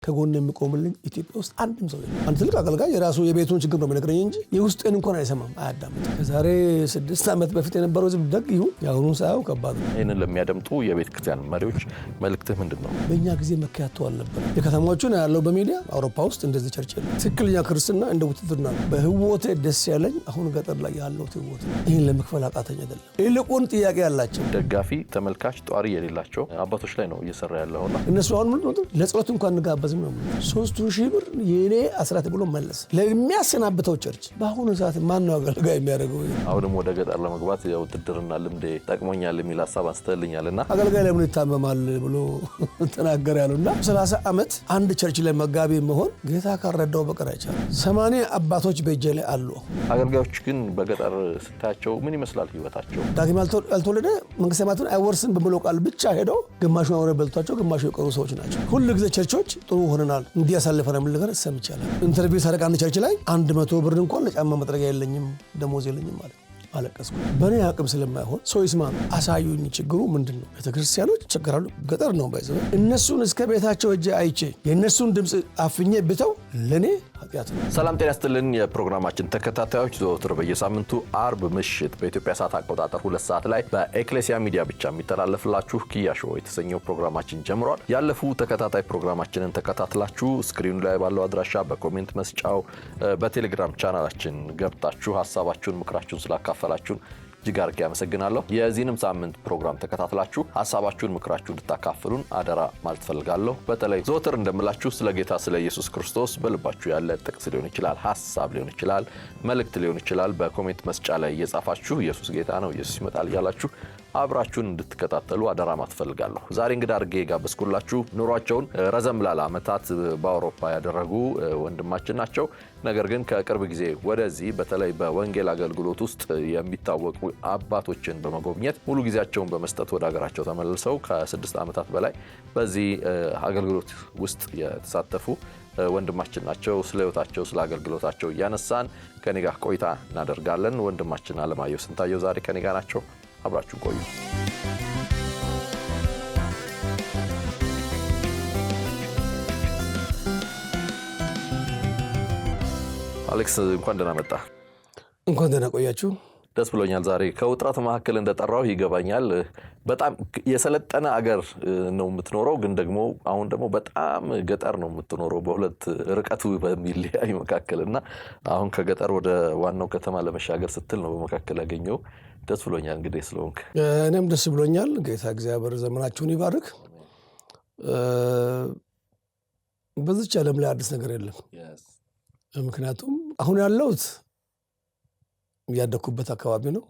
ከጎን የሚቆምልኝ ኢትዮጵያ ውስጥ አንድም ሰው የለም። አንድ ትልቅ አገልጋይ የራሱ የቤቱን ችግር ነው የሚነግረኝ እንጂ የውስጤን እንኳን አይሰማም፣ አያዳምጥም። ከዛሬ 6 ዓመት በፊት የነበረው ህዝብ ደግ ይሁን ያሁኑን ሳያው ከባድ ነው። ይህንን ለሚያደምጡ የቤተ ክርስቲያን መሪዎች መልእክትህ ምንድን ነው? በእኛ ጊዜ መካተቱ አልነበረ። የከተማዎቹን ያለው በሚዲያ አውሮፓ ውስጥ እንደዚህ ቸርች የለም። ትክክለኛ ክርስትና እንደ ውትድርና ነው። በህይወቴ ደስ ያለኝ አሁን ገጠር ላይ ያለው ህይወት ይህን ለመክፈል አቃተኝ አይደለም። ይልቁን ጥያቄ ያላቸው ደጋፊ ተመልካች ጧሪ የሌላቸው አባቶች ላይ ነው እየሰራ ያለውና እነሱ አሁን ለጸሎት እንኳን እንጋበዝም ነው 3000 ብር የኔ አስራት ብሎ መለስ ለሚያሰናብተው ቸርች። በአሁኑ ሰዓት ማን ነው አገልጋይ የሚያደርገው? አሁንም ወደ ገጠር ለመግባት የውትድርና ልምዴ ጠቅሞኛል የሚል ሀሳብ አንስተልኛልና አገልጋይ ለምን ይታመማል ብሎ ተናገር ያሉና 30 ዓመት አንድ ቸርች ላይ መጋቢ መሆን ጌታ ካረዳው በቀር አይቻልም። 80 አባቶች በእጄ ላይ አሉ። አገልጋዮች ግን በገጠር ስታያቸው ምን ይመስላል ህይወታቸው? ዳግም ያልተወለደ መንግስተ ሰማያትን አይወርስም በሚለው ቃል ብቻ ሄደው ግማሹ አውሬ በልቷቸው ግማሹ የቀሩ ሰዎች ናቸው። ሁሉ ጊዜ ቸርቾች ጥሩ ሆነናል እንዲያሳልፈን ምን ነገር ሰምቻለሁ። ኢንተርቪው ሳደርግ አንድ ቸርች ላይ 100 ብር እንኳን ለጫማ መጥረጊያ የለኝም ደሞዝ የለኝም ማለት አለቀስኩ። በእኔ አቅም ስለማይሆን ሰው ይስማ አሳዩኝ። ችግሩ ምንድን ነው? ቤተክርስቲያኖች ቸገራሉ። ገጠር ነው ባይዘው እነሱን እስከ ቤታቸው እጄ አይቼ የእነሱን ድምፅ አፍኜ ብተው ለእኔ ኃጢአት ነው። ሰላም ጤና ይስጥልን የፕሮግራማችን ተከታታዮች፣ ዘወትር በየሳምንቱ አርብ ምሽት በኢትዮጵያ ሰዓት አቆጣጠር 2 ሰዓት ላይ በኤክሌሲያ ሚዲያ ብቻ የሚተላለፍላችሁ ኪያ ሾው የተሰኘው ፕሮግራማችን ጀምሯል። ያለፉ ተከታታይ ፕሮግራማችንን ተከታትላችሁ ስክሪኑ ላይ ባለው አድራሻ በኮሜንት መስጫው በቴሌግራም ቻናላችን ገብታችሁ ሐሳባችሁን ምክራችሁን ስላካፈላችሁን እጅግ አድርጌ አመሰግናለሁ። የዚህንም ሳምንት ፕሮግራም ተከታትላችሁ ሐሳባችሁን ምክራችሁን እንድታካፍሉን አደራ ማለት ፈልጋለሁ። በተለይ ዘወትር እንደምላችሁ ስለ ጌታ ስለ ኢየሱስ ክርስቶስ በልባችሁ ያለ ጥቅስ ሊሆን ይችላል፣ ሐሳብ ሊሆን ይችላል፣ መልእክት ሊሆን ይችላል በኮሜንት መስጫ ላይ እየጻፋችሁ ኢየሱስ ጌታ ነው ኢየሱስ ይመጣል እያላችሁ አብራችሁን እንድትከታተሉ አደራ ማለት ፈልጋለሁ። ዛሬ እንግዳ አድርጌ ጋበዝኩላችሁ ኑሯቸውን ረዘም ላለ ዓመታት በአውሮፓ ያደረጉ ወንድማችን ናቸው። ነገር ግን ከቅርብ ጊዜ ወደዚህ በተለይ በወንጌል አገልግሎት ውስጥ የሚታወቁ አባቶችን በመጎብኘት ሙሉ ጊዜያቸውን በመስጠት ወደ ሀገራቸው ተመልሰው ከ6 ዓመታት በላይ በዚህ አገልግሎት ውስጥ የተሳተፉ ወንድማችን ናቸው። ስለ ሕይወታቸው ስለ አገልግሎታቸው እያነሳን ከኔ ጋር ቆይታ እናደርጋለን። ወንድማችን አለማየሁ ስንታየው ዛሬ ከኔ ጋር ናቸው። አብራችሁ ቆዩ። አሌክስ እንኳን ደህና መጣ። እንኳን ደህና ቆያችሁ። ደስ ብሎኛል። ዛሬ ከውጥረት መካከል እንደጠራው ይገባኛል። በጣም የሰለጠነ አገር ነው የምትኖረው፣ ግን ደግሞ አሁን ደግሞ በጣም ገጠር ነው የምትኖረው በሁለት ርቀቱ በሚለያይ መካከልና አሁን ከገጠር ወደ ዋናው ከተማ ለመሻገር ስትል ነው በመካከል ያገኘው። ደስ ብሎኛል እንግዲህ ስለሆንክ። እኔም ደስ ብሎኛል። ጌታ እግዚአብሔር ዘመናችሁን ይባርክ። በዚች ዓለም ላይ አዲስ ነገር የለም። ምክንያቱም አሁን ያለሁት ያደኩበት አካባቢ ነው፣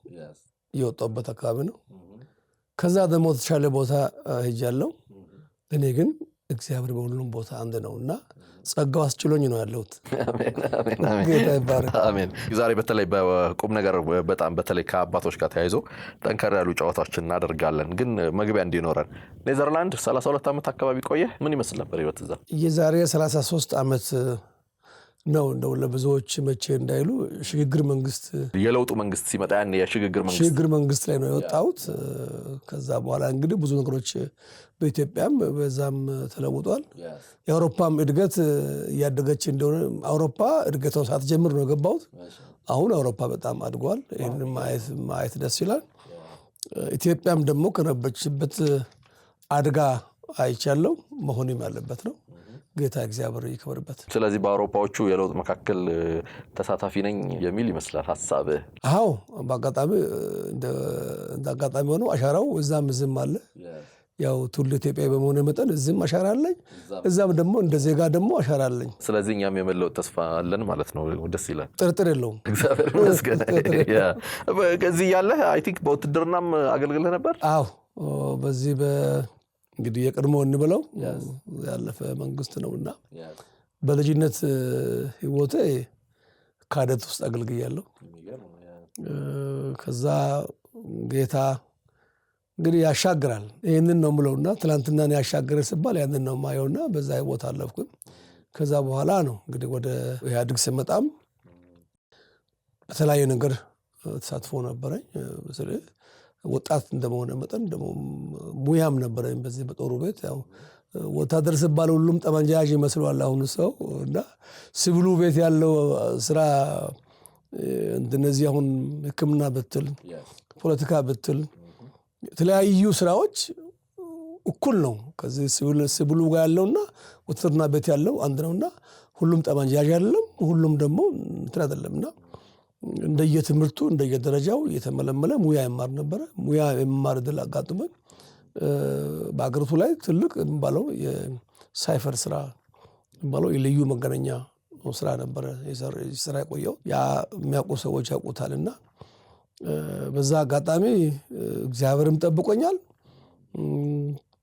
የወጣሁበት አካባቢ ነው። ከዛ ደግሞ ተሻለ ቦታ ሄጃለሁ። እኔ ግን እግዚአብሔር በሁሉም ቦታ አንድ ነውና ጸጋው አስችሎኝ ነው ያለሁት። ጌታ ይባረክ። አሜን። ዛሬ በተለይ በቁም ነገር በጣም በተለይ ከአባቶች ጋር ተያይዞ ጠንከር ያሉ ጨዋታዎችን እናደርጋለን። ግን መግቢያ እንዲኖረን ኔዘርላንድ 32 ዓመት አካባቢ ቆየ። ምን ይመስል ነበር ህይወት እዛ? የዛሬ 33 ዓመት ነው እንደው ለብዙዎች መቼ እንዳይሉ ሽግግር መንግስት የለውጡ መንግስት ሲመጣ ያን የሽግግር መንግስት ላይ ነው የወጣሁት። ከዛ በኋላ እንግዲህ ብዙ ነገሮች በኢትዮጵያም በዛም ተለውጧል። የአውሮፓም እድገት እያደገች እንደሆነ አውሮፓ እድገቷን ሳትጀምር ነው የገባሁት። አሁን አውሮፓ በጣም አድጓል። ይህን ማየት ደስ ይላል። ኢትዮጵያም ደግሞ ከነበረችበት አድጋ አይቻለሁ። መሆንም ያለበት ነው። ጌታ እግዚአብሔር ይክበርበት። ስለዚህ በአውሮፓዎቹ የለውጥ መካከል ተሳታፊ ነኝ የሚል ይመስላል ሐሳብህ? አዎ፣ በአጋጣሚ እንደ አጋጣሚ ሆኖ አሻራው እዛም እዝም አለ። ያው ትውልደ ኢትዮጵያዊ በመሆነ መጠን እዝም አሻራ አለኝ፣ እዛም ደግሞ እንደ ዜጋ ደግሞ አሻራ አለኝ። ስለዚህ እኛም የመለወጥ ተስፋ አለን ማለት ነው። ደስ ይላል። ጥርጥር የለውም። እግዚአብሔር ይመስገን። ከዚህ ያለህ አይ ቲንክ በውትድርናም አገልግለህ ነበር? አዎ፣ በዚህ እንግዲህ የቀድሞ እንበለው ያለፈ መንግስት ነውና በልጅነት ህይወቴ ካደት ውስጥ አገልግያለሁ። ከዛ ጌታ እንግዲህ ያሻግራል። ይህንን ነው የምለውና ትላንትናን ያሻገረ ሲባል ያንን ነው የማየውና በዛ ህይወት አለፍኩኝ። ከዛ በኋላ ነው እንግዲህ ወደ ኢህአዴግ ስመጣም በተለያየ ነገር ተሳትፎ ነበረኝ። ወጣት እንደመሆነ መጠን ደግሞ ሙያም ነበረኝ በዚህ በጦሩ ቤት። ያው ወታደር ሲባል ሁሉም ጠመንጃ ያዥ ይመስለዋል አሁን ሰው እና ሲቪሉ ቤት ያለው ስራ እንደነዚህ አሁን ሕክምና ብትል ፖለቲካ ብትል የተለያዩ ስራዎች እኩል ነው። ከዚህ ሲቪሉ ጋር ያለውና ውትድርና ቤት ያለው አንድ ነውና ሁሉም ጠመንጃ ያዥ አይደለም፣ ሁሉም ደግሞ እንትን አይደለምና እንደየትምህርቱ እንደየደረጃው እየተመለመለ ሙያ ይማር ነበረ። ሙያ የመማር ዕድል አጋጥሞኝ በአገሪቱ ላይ ትልቅ የሚባለው የሳይፈር ስራ የሚባለው የልዩ መገናኛ ስራ ነበረ ስራ የቆየው። ያ የሚያውቁ ሰዎች ያውቁታልና በዛ አጋጣሚ እግዚአብሔርም ጠብቆኛል።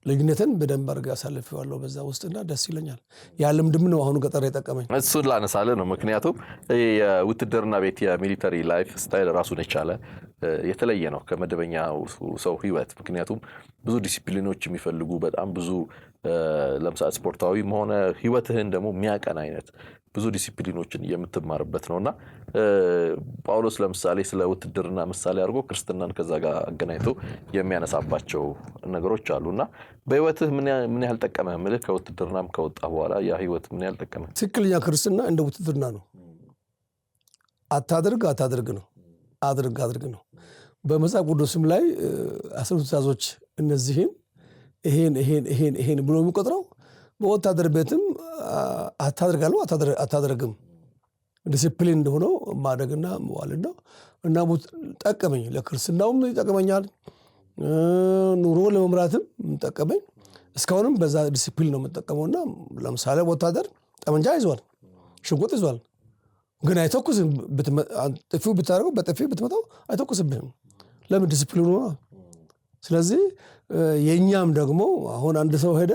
ልጅነትን በደንብ አድርጌ አሳልፌዋለሁ በዛ ውስጥና ደስ ይለኛል። ያ ልምድም ነው አሁን ገጠር የጠቀመኝ። እሱን ላነሳልህ ነው። ምክንያቱም የውትድርና ቤት የሚሊተሪ ላይፍ ስታይል ራሱን የቻለ የተለየ ነው ከመደበኛ ሰው ህይወት። ምክንያቱም ብዙ ዲሲፕሊኖች የሚፈልጉ በጣም ብዙ ለምሳሌ ስፖርታዊም ሆነ ህይወትህን ደግሞ የሚያቀን አይነት ብዙ ዲሲፕሊኖችን የምትማርበት ነውና ጳውሎስ ለምሳሌ ስለ ውትድርና ምሳሌ አድርጎ ክርስትናን ከዛ ጋር አገናኝቶ የሚያነሳባቸው ነገሮች አሉና በህይወትህ ምን ያህል ጠቀመህ? ምልህ ከውትድርናም ከወጣ በኋላ ያ ህይወት ምን ያህል ጠቀመህ? ትክክለኛ ክርስትና እንደ ውትድርና ነው። አታድርግ ነው፣ አድርግ ነው። በመጽሐፍ ቅዱስም ላይ 10 ትእዛዞች እነዚህን ይሄን ብሎ የሚቆጥረው በወታደር ቤትም አታድርጋለሁ አታድርግም ዲሲፕሊን እንደሆነው ማድረግና መዋል ነው እና ጠቀመኝ። ለክርስትናውም ይጠቅመኛል፣ ኑሮ ለመምራትም ጠቀመኝ። እስካሁንም በዛ ዲሲፕሊን ነው የምጠቀመውና ለምሳሌ ወታደር ጠመንጃ ይዟል፣ ሽጉጥ ይዟል፣ ግን አይተኩስም። ጥፊው ብታደርገው በጥፊ ብትመታው አይተኩስብህም። ለምን? ዲሲፕሊኑ ነው። ስለዚህ የኛም ደግሞ አሁን አንድ ሰው ሄደ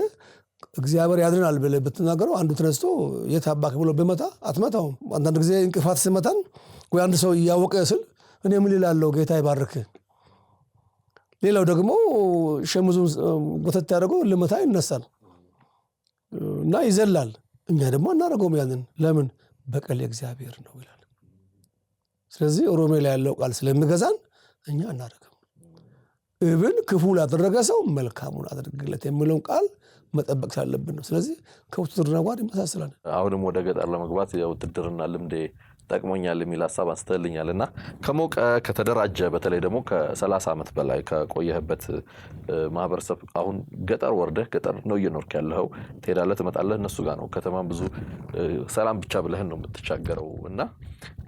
እግዚአብሔር ያድናል ብለህ ብትናገረው አንዱ ተነስቶ የታባክ ብሎ በመታ አትመታውም። አንዳንድ ጊዜ እንቅፋት ሲመታን ወይ አንድ ሰው እያወቀ ስል እኔ ምን እላለሁ? ጌታ ይባርክ። ሌላው ደግሞ ሸምዙን ጎተት ያደርገው ልመታ ይነሳል እና ይዘላል። እኛ ደግሞ አናደርገውም ያንን። ለምን? በቀል የእግዚአብሔር ነው ይላል። ስለዚህ ሮሜ ላይ ያለው ቃል ስለሚገዛን እኛ አናደርግም። እብን ክፉ ላደረገ ሰው መልካሙን አድርግለት የሚለውን ቃል መጠበቅ ስላለብን ነው። ስለዚህ ከውትድርና ጋር ይመሳሰላል። አሁንም ወደ ገጠር ለመግባት የውትድርና ልምዴ ጠቅሞኛል የሚል ሀሳብ አንስተልኛል እና ከሞቀ ከተደራጀ በተለይ ደግሞ ከ30 ዓመት በላይ ከቆየህበት ማህበረሰብ አሁን ገጠር ወርደህ ገጠር ነው እየኖርክ ያለኸው። ትሄዳለህ ትመጣለህ፣ እነሱ ጋር ነው። ከተማም ብዙ ሰላም ብቻ ብለህን ነው የምትሻገረው እና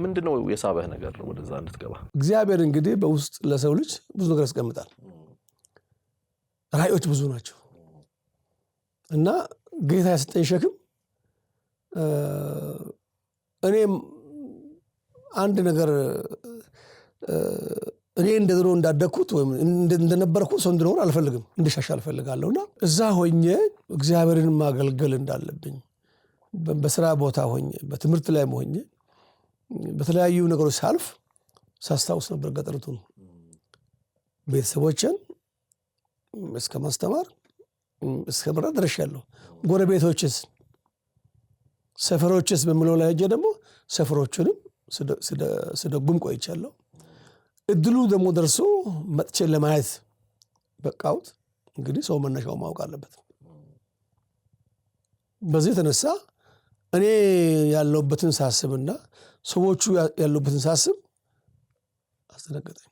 ምንድነው የሳበህ ነገር ወደዛ እንድትገባ? እግዚአብሔር እንግዲህ በውስጥ ለሰው ልጅ ብዙ ነገር ያስቀምጣል። ራእዮች ብዙ ናቸው እና ጌታ ያሰጠኝ ሸክም እኔም አንድ ነገር እኔ እንደድሮ እንዳደግኩት ወይም እንደነበርኩ ሰው እንድኖር አልፈልግም፣ እንድሻሻል እፈልጋለሁና እዛ ሆኜ እግዚአብሔርን ማገልገል እንዳለብኝ በስራ ቦታ ሆኜ በትምህርት ላይ ሆኜ በተለያዩ ነገሮች ሳልፍ ሳስታውስ ነበር። ገጠርቱን ቤተሰቦችን እስከ ማስተማር እስከ መራ ደርሻለሁ። ጎረቤቶችስ ሰፈሮችስ በሚለው ላይ ሄጄ ደግሞ ሰፈሮቹንም ስደጉም ቆይቻለሁ። እድሉ ደግሞ ደርሶ መጥቼ ለማየት በቃውት። እንግዲህ ሰው መነሻው ማወቅ አለበት። በዚህ የተነሳ እኔ ያለሁበትን ሳስብና ሰዎቹ ያሉበትን ሳስብ አስደነገጠኝ።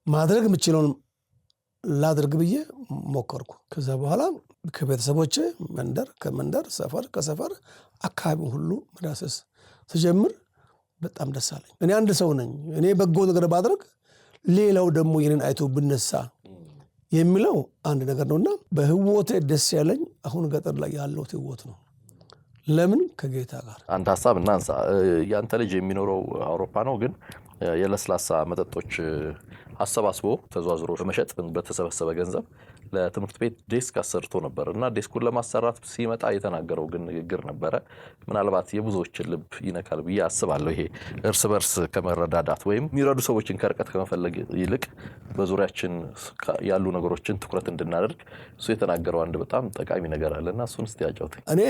ማድረግ የምችለውን ላድርግ ብዬ ሞከርኩ። ከዛ በኋላ ከቤተሰቦቼ መንደር ከመንደር ሰፈር ከሰፈር አካባቢውን ሁሉ መዳሰስ ስጀምር በጣም ደስ አለኝ። እኔ አንድ ሰው ነኝ። እኔ በጎ ነገር ባድርግ ሌላው ደግሞ የኔን አይቶ ብነሳ የሚለው አንድ ነገር ነውና በህይወቴ ደስ ያለኝ አሁን ገጠር ላይ ያለው ህይወት ነው። ለምን? ከጌታ ጋር አንድ ሐሳብ እናንሳ። ያንተ ልጅ የሚኖረው አውሮፓ ነው፣ ግን የለስላሳ መጠጦች አሰባስቦ ተዟዝሮ በመሸጥ በተሰበሰበ ገንዘብ ለትምህርት ቤት ዴስክ አሰርቶ ነበር እና ዴስኩን ለማሰራት ሲመጣ የተናገረው ግን ንግግር ነበረ። ምናልባት የብዙዎችን ልብ ይነካል ብዬ አስባለሁ። ይሄ እርስ በርስ ከመረዳዳት ወይም የሚረዱ ሰዎችን ከርቀት ከመፈለግ ይልቅ በዙሪያችን ያሉ ነገሮችን ትኩረት እንድናደርግ እሱ የተናገረው አንድ በጣም ጠቃሚ ነገር አለና እሱን እስቲ ያጫውተኝ። እኔ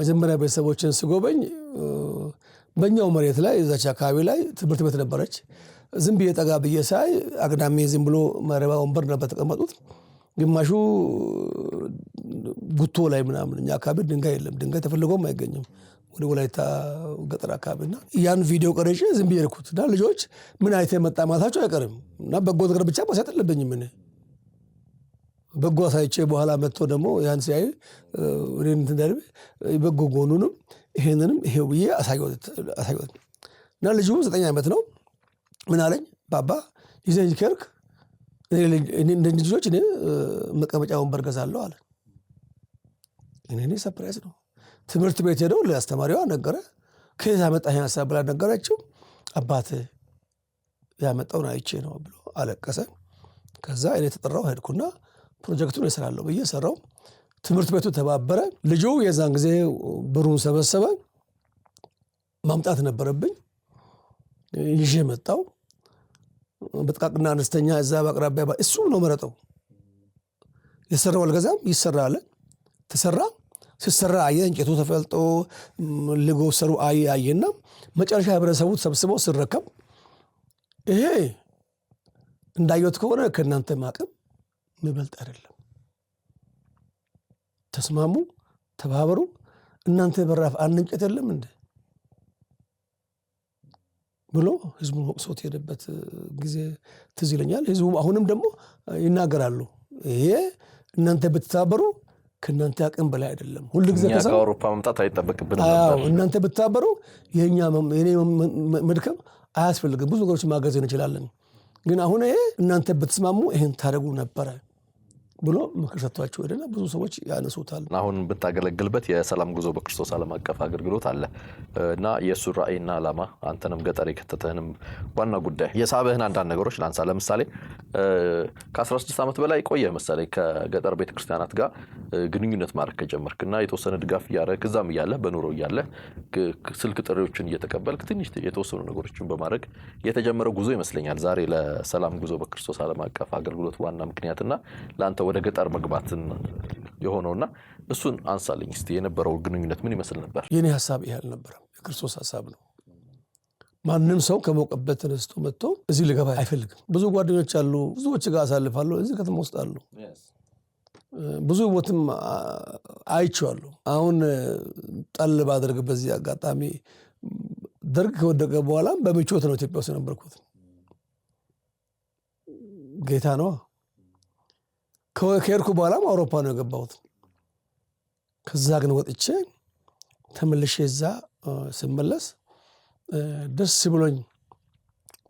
መጀመሪያ ቤተሰቦችን ስጎበኝ በእኛው መሬት ላይ እዛች አካባቢ ላይ ትምህርት ቤት ነበረች። ዝም ብዬ ጠጋ ብዬ ሳይ አግዳሜ ዝም ብሎ መረባ ወንበር ነበር ተቀመጡት። ግማሹ ጉቶ ላይ ምናምን እኛ አካባቢ ድንጋይ የለም፣ ድንጋይ ተፈልጎም አይገኝም ወደ ወላይታ ገጠር አካባቢና ያን ቪዲዮ ቀርጬ ዝም ብዬ ልኩት እና ልጆች ምን አይተ መጣ ማታቸው አይቀርም እና በጎ ነገር ብቻ ማሳየት የለብኝም እኔ በጎ አሳይቼ በኋላ መጥቶ ደግሞ ያን ሲያይ እኔን እንትን እንዳለ በጎ ጎኑንም ይሄንንም ይሄው ብዬ አሳየሁት እና ልጁ 9 ዓመት ነው። ምን አለኝ ባባ ይዘኝ ከርክ እኔ እንደ ልጆች እኔ መቀመጫ ወንበር ገዛለሁ አለ። እኔ ሰርፕራይዝ ነው። ትምህርት ቤት ሄደው ለአስተማሪዋ ነገረ። ከዛ መጣህ ሐሳብ ብላ ነገረችው። አባት ያመጣውን አይቼ ነው ብሎ አለቀሰ። ከዛ እኔ ተጠራው ሄድኩና ፕሮጀክቱን እሰራለሁ ብዬ ሰራው። ትምህርት ቤቱ ተባበረ። ልጁ የዛን ጊዜ ብሩን ሰበሰበ። ማምጣት ነበረብኝ። ይዤ መጣው። በጥቃቅና አነስተኛ እዛ በአቅራቢያ እሱ ነው መረጠው። የሰራው አልገዛም ይሰራል። ተሰራ። ሲሰራ አየ እንጨቱ ተፈልጦ ልጎ ሰሩ አየና መጨረሻ ህብረተሰቡ ተሰብስበው ሲረከብ ይሄ እንዳየሁት ከሆነ ከእናንተ ማቅም የሚበልጥ አይደለም፣ ተስማሙ፣ ተባበሩ፣ እናንተ በራፍ አንድ እንጨት የለም እንደ ብሎ ህዝቡ ወቅሶት ሄደበት ጊዜ ትዝ ይለኛል። ህዝቡ አሁንም ደግሞ ይናገራሉ። ይሄ እናንተ ብትተባበሩ ከእናንተ አቅም በላይ አይደለም። ሁሉ ጊዜ ከአውሮፓ መምጣት አይጠበቅብንም ነበር። እናንተ ብትተባበሩ የኛ የኔ መድከም አያስፈልግም፣ ብዙ ነገሮች ማገዝ እንችላለን። ግን አሁን ይሄ እናንተ ብትስማሙ ይሄን ታደርጉ ነበረ ብሎ ምክር ሰጥቷቸው ሄደና ብዙ ሰዎች ያነሱታል። አሁን ብታገለግልበት የሰላም ጉዞ በክርስቶስ ዓለም አቀፍ አገልግሎት አለ እና የሱ ራእይና ዓላማ አንተንም ገጠር የከተተህንም ዋና ጉዳይ የሳበህን አንዳንድ ነገሮች ላንሳ። ለምሳሌ ከ16 ዓመት በላይ ቆየ መሰለኝ ከገጠር ቤተክርስቲያናት ጋር ግንኙነት ማድረግ ከጀመርክና የተወሰነ ድጋፍ እያደረግህ እዛም እያለህ በኑሮ እያለህ ስልክ ጥሪዎችን እየተቀበልክ ትንሽ የተወሰኑ ነገሮችን በማድረግ የተጀመረው ጉዞ ይመስለኛል ዛሬ ለሰላም ጉዞ በክርስቶስ ዓለም አቀፍ አገልግሎት ዋና ምክንያትና ለአንተ ወደ ገጠር መግባትን የሆነውና እሱን አንሳልኝ እስቲ። የነበረው ግንኙነት ምን ይመስል ነበር? የኔ ሐሳብ ይሄ አልነበረም፣ የክርስቶስ ሐሳብ ነው። ማንም ሰው ከሞቀበት ተነስቶ መጥቶ እዚህ ልገባ አይፈልግም። ብዙ ጓደኞች አሉ፣ ብዙዎች ጋር አሳልፋለሁ፣ እዚህ ከተማ ውስጥ አሉ። ብዙ ቦትም አይቼዋለሁ። አሁን ጣል ባደርግ በዚህ አጋጣሚ ደርግ ከወደቀ በኋላ በምቾት ነው ኢትዮጵያ ውስጥ ነበርኩት። ጌታ ነው። ከሄድኩ በኋላም አውሮፓ ነው የገባሁት። ከዛ ግን ወጥቼ ተመልሼ እዛ ስመለስ ደስ ብሎኝ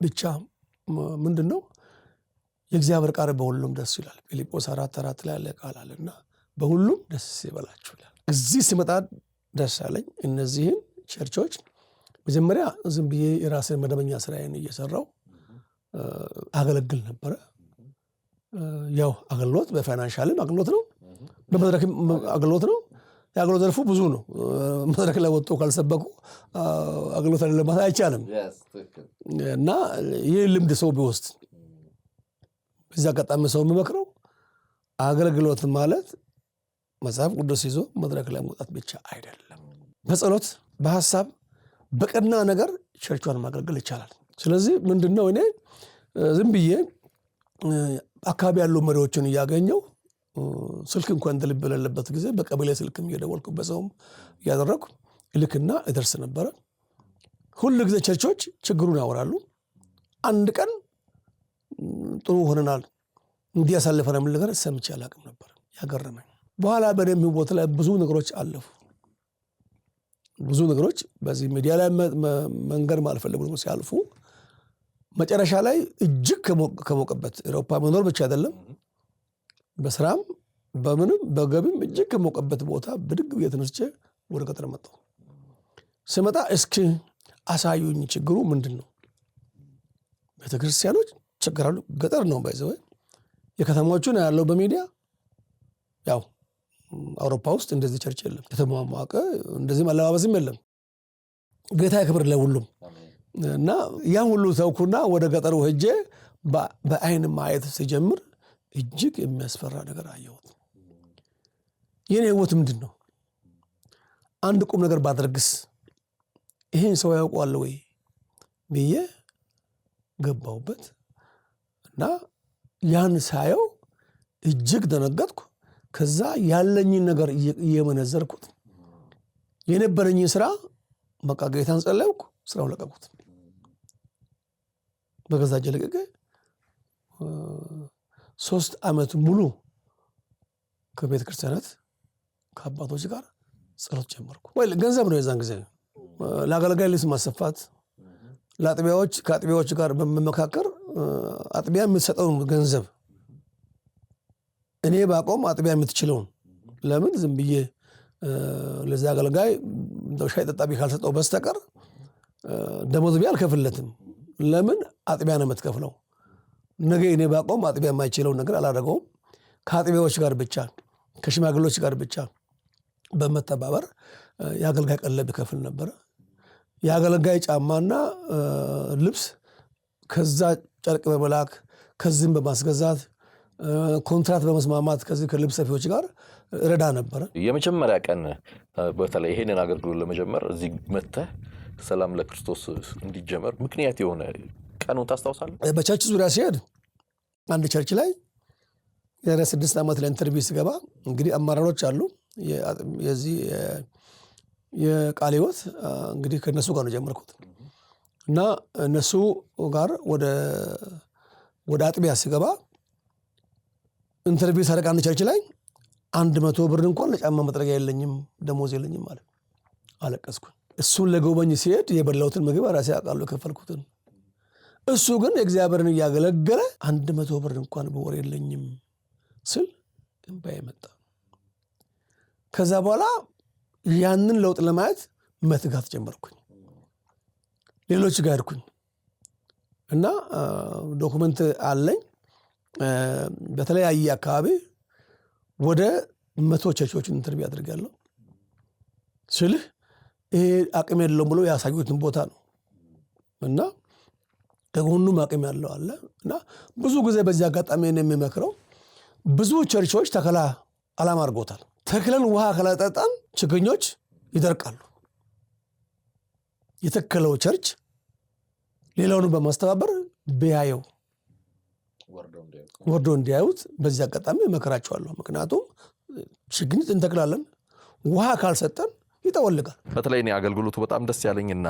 ብቻ ምንድነው የእግዚአብሔር ቃል በሁሉም ደስ ይላል። ፊልጶስ 4:4 ላይ ያለ ቃል አለና በሁሉም ደስ ይበላችሁ ይላል። እዚህ ሲመጣ ደስ አለኝ። እነዚህን ቸርቾች መጀመሪያ ዝም ብዬ የራሴን መደበኛ ስራዬን እየሰራው አገለግል ነበረ። ያው አገልግሎት በፋይናንሻልም አገልግሎት ነው፣ በመድረክም አገልግሎት ነው። የአገልግሎት ዘርፉ ብዙ ነው። መድረክ ላይ ወጥቶ ካልሰበኩ አገልግሎት አይደለም ማለት አይቻልም። እና ይህ ልምድ ሰው ቢወስድ በዚህ አጋጣሚ ሰው የሚመክረው አገልግሎት ማለት መጽሐፍ ቅዱስ ይዞ መድረክ ላይ መውጣት ብቻ አይደለም። በጸሎት በሐሳብ በቀና ነገር ቸርቿን ማገልገል ይቻላል። ስለዚህ ምንድነው እኔ ዝም ብዬ አካባቢ ያሉ መሪዎችን እያገኘው ስልክ እንኳን እንደልብ በሌለበት ጊዜ በቀበሌ ስልክም እየደወልኩ በሰውም እያደረኩ ልክና እደርስ ነበረ። ሁሉ ጊዜ ቸርቾች ችግሩን ያወራሉ። አንድ ቀን ጥሩ ሆነናል እንዲያሳልፈን ምን ነገር ሰምቼ አላውቅም ነበር። ያገረመኝ በኋላ በደም ህይወት ላይ ብዙ ነገሮች አለፉ። ብዙ ነገሮች በዚህ ሚዲያ ላይ መንገር ማልፈልጉ ነው ሲያልፉ መጨረሻ ላይ እጅግ ከሞቀበት አውሮፓ መኖር ብቻ አይደለም በስራም በምንም በገቢም እጅግ ከሞቀበት ቦታ ብድግ ብዬ ተነስቼ ወደ ገጠር መጣሁ። ስመጣ እስኪ አሳዩኝ ችግሩ ምንድነው? ቤተክርስቲያኖች ችግራሉ ገጠር ነው ባይዘው የከተማዎቹን ያለው በሚዲያ ያው አውሮፓ ውስጥ እንደዚህ ቸርች የለም፣ የተሟሟቀ እንደዚህ ማለባበስም የለም። ጌታ ይክብር ለሁሉም። እና ያን ሁሉ ተውኩና ወደ ገጠሩ ሄጄ በአይን ማየት ሲጀምር እጅግ የሚያስፈራ ነገር አየሁት። የኔ ህይወት ምንድነው? አንድ ቁም ነገር ባደርግስ ይሄን ሰው ያውቀዋል ወይ ብዬ ገባሁበት እና ያን ሳየው እጅግ ደነገጥኩ። ከዛ ያለኝን ነገር እየመነዘርኩት የነበረኝን ስራ በቃ ጌታን ጸለይኩ፣ ስራውን ለቀቁት። በገዛ እጄ ለቀቄ 3 ዓመት ሙሉ ከቤተ ክርስቲያናት ከአባቶች ጋር ጸሎት ጀመርኩ። ወይ ገንዘብ ነው የዛን ጊዜ ለአገልጋይ ልብስ ማሰፋት፣ ለአጥቢያዎች ከአጥቢያዎች ጋር በመመካከር አጥቢያ የምትሰጠውን ገንዘብ እኔ ባቆም አጥቢያ የምትችለውን ለምን ዝም ብዬ ለዛ አገልጋይ ሻይ ጠጣ ቢ ካልሰጠው በስተቀር ደሞዝ ቢ አልከፍለትም። ለምን አጥቢያ ነው የምትከፍለው። ነገ እኔ ባቆም አጥቢያ የማይችለውን ነገር አላደረገውም። ከአጥቢያዎች ጋር ብቻ ከሽማግሎች ጋር ብቻ በመተባበር የአገልጋይ ቀለብ ይከፍል ነበረ። የአገልጋይ ጫማና ልብስ ከዛ ጨርቅ በመላክ ከዚህም በማስገዛት ኮንትራት በመስማማት ከዚህ ከልብስ ሰፊዎች ጋር ረዳ ነበረ። የመጀመሪያ ቀን በተለይ ይሄንን አገልግሎት ለመጀመር እዚህ መጥተህ ሰላም ለክርስቶስ እንዲጀመር ምክንያት የሆነ ቀኑን ታስታውሳለህ? በቸርች ዙሪያ ሲሄድ አንድ ቸርች ላይ የዛሬ 6 ዓመት ለኢንተርቪው ስገባ እንግዲህ አመራሮች አሉ የዚህ የቃለ ሕይወት እንግዲህ ከነሱ ጋር ነው ጀመርኩት እና እነሱ ጋር ወደ አጥቢያ ስገባ ኢንተርቪው ሳደርግ አንድ ቸርች ላይ 100 ብር እንኳን ለጫማ መጥረጊያ የለኝም፣ ደሞዝ የለኝም ማለት አለቀስኩኝ። እሱን ለጎበኝ ሲሄድ የበላሁትን ምግብ ራሴ አውቃለሁ የከፈልኩትን። እሱ ግን እግዚአብሔርን እያገለገለ 100 ብር እንኳን በወር የለኝም ስል እንባዬ መጣ። ከዛ በኋላ ያንን ለውጥ ለማየት መትጋት ጀመርኩኝ። ሌሎች ጋር ሄድኩኝ እና ዶክመንት አለኝ በተለያየ አካባቢ ወደ 100 ቸርቾችን ኢንተርቪው አድርጋለሁ። ስልህ ይሄ አቅም የለውም ብሎ ያሳዩትን ቦታ ነው እና ከጎኑም አቅም ያለው አለ እና ብዙ ጊዜ በዚህ አጋጣሚ ነው የሚመክረው። ብዙ ቸርቾች ተከላ ዓላማ አድርጎታል። ተክለን ውሃ ካላጠጣን ችግኞች ይደርቃሉ። የተከለው ቸርች ሌላውን በማስተባበር ቢያየው ወርዶ እንዲያዩት በዚህ አጋጣሚ እመክራቸዋለሁ። ምክንያቱም ችግኝ እንተክላለን፣ ውሃ ካልሰጠን ይጠወልጋል። በተለይ እኔ አገልግሎቱ በጣም ደስ ያለኝና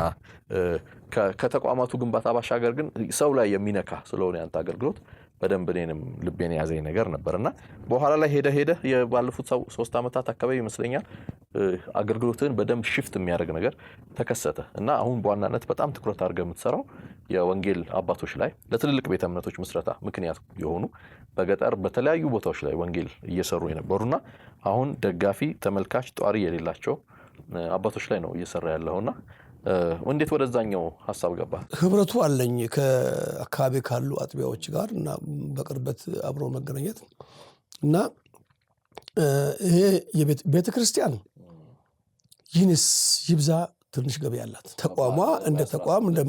ከተቋማቱ ግንባታ ባሻገር ግን ሰው ላይ የሚነካ ስለሆነ ያንተ አገልግሎት በደንብ እኔንም ልቤን ያዘኝ ነገር ነበርና በኋላ ላይ ሄደ ባለፉት 3 ዓመታት አካባቢ ይመስለኛል አገልግሎትን በደንብ ሽፍት የሚያደርግ ነገር ተከሰተ እና አሁን በዋናነት በጣም ትኩረት አድርገህ የምትሰራው የወንጌል አባቶች ላይ ለትልልቅ ቤተ እምነቶች ምስረታ ምክንያት የሆኑ በገጠር በተለያዩ ቦታዎች ላይ ወንጌል እየሰሩ የነበሩና አሁን ደጋፊ ተመልካች ጧሪ የሌላቸው አባቶች ላይ ነው እየሰራ ያለውና እንዴት ወደዛኛው ሐሳብ ገባ? ህብረቱ አለኝ ከአካባቢ ካሉ አጥቢያዎች ጋር እና በቅርበት አብሮ መገናኘት እና ይሄ የቤተ ክርስቲያን ይህንስ ይብዛ ትንሽ ገቢ አላት። ተቋሟ እንደ ተቋም እንደ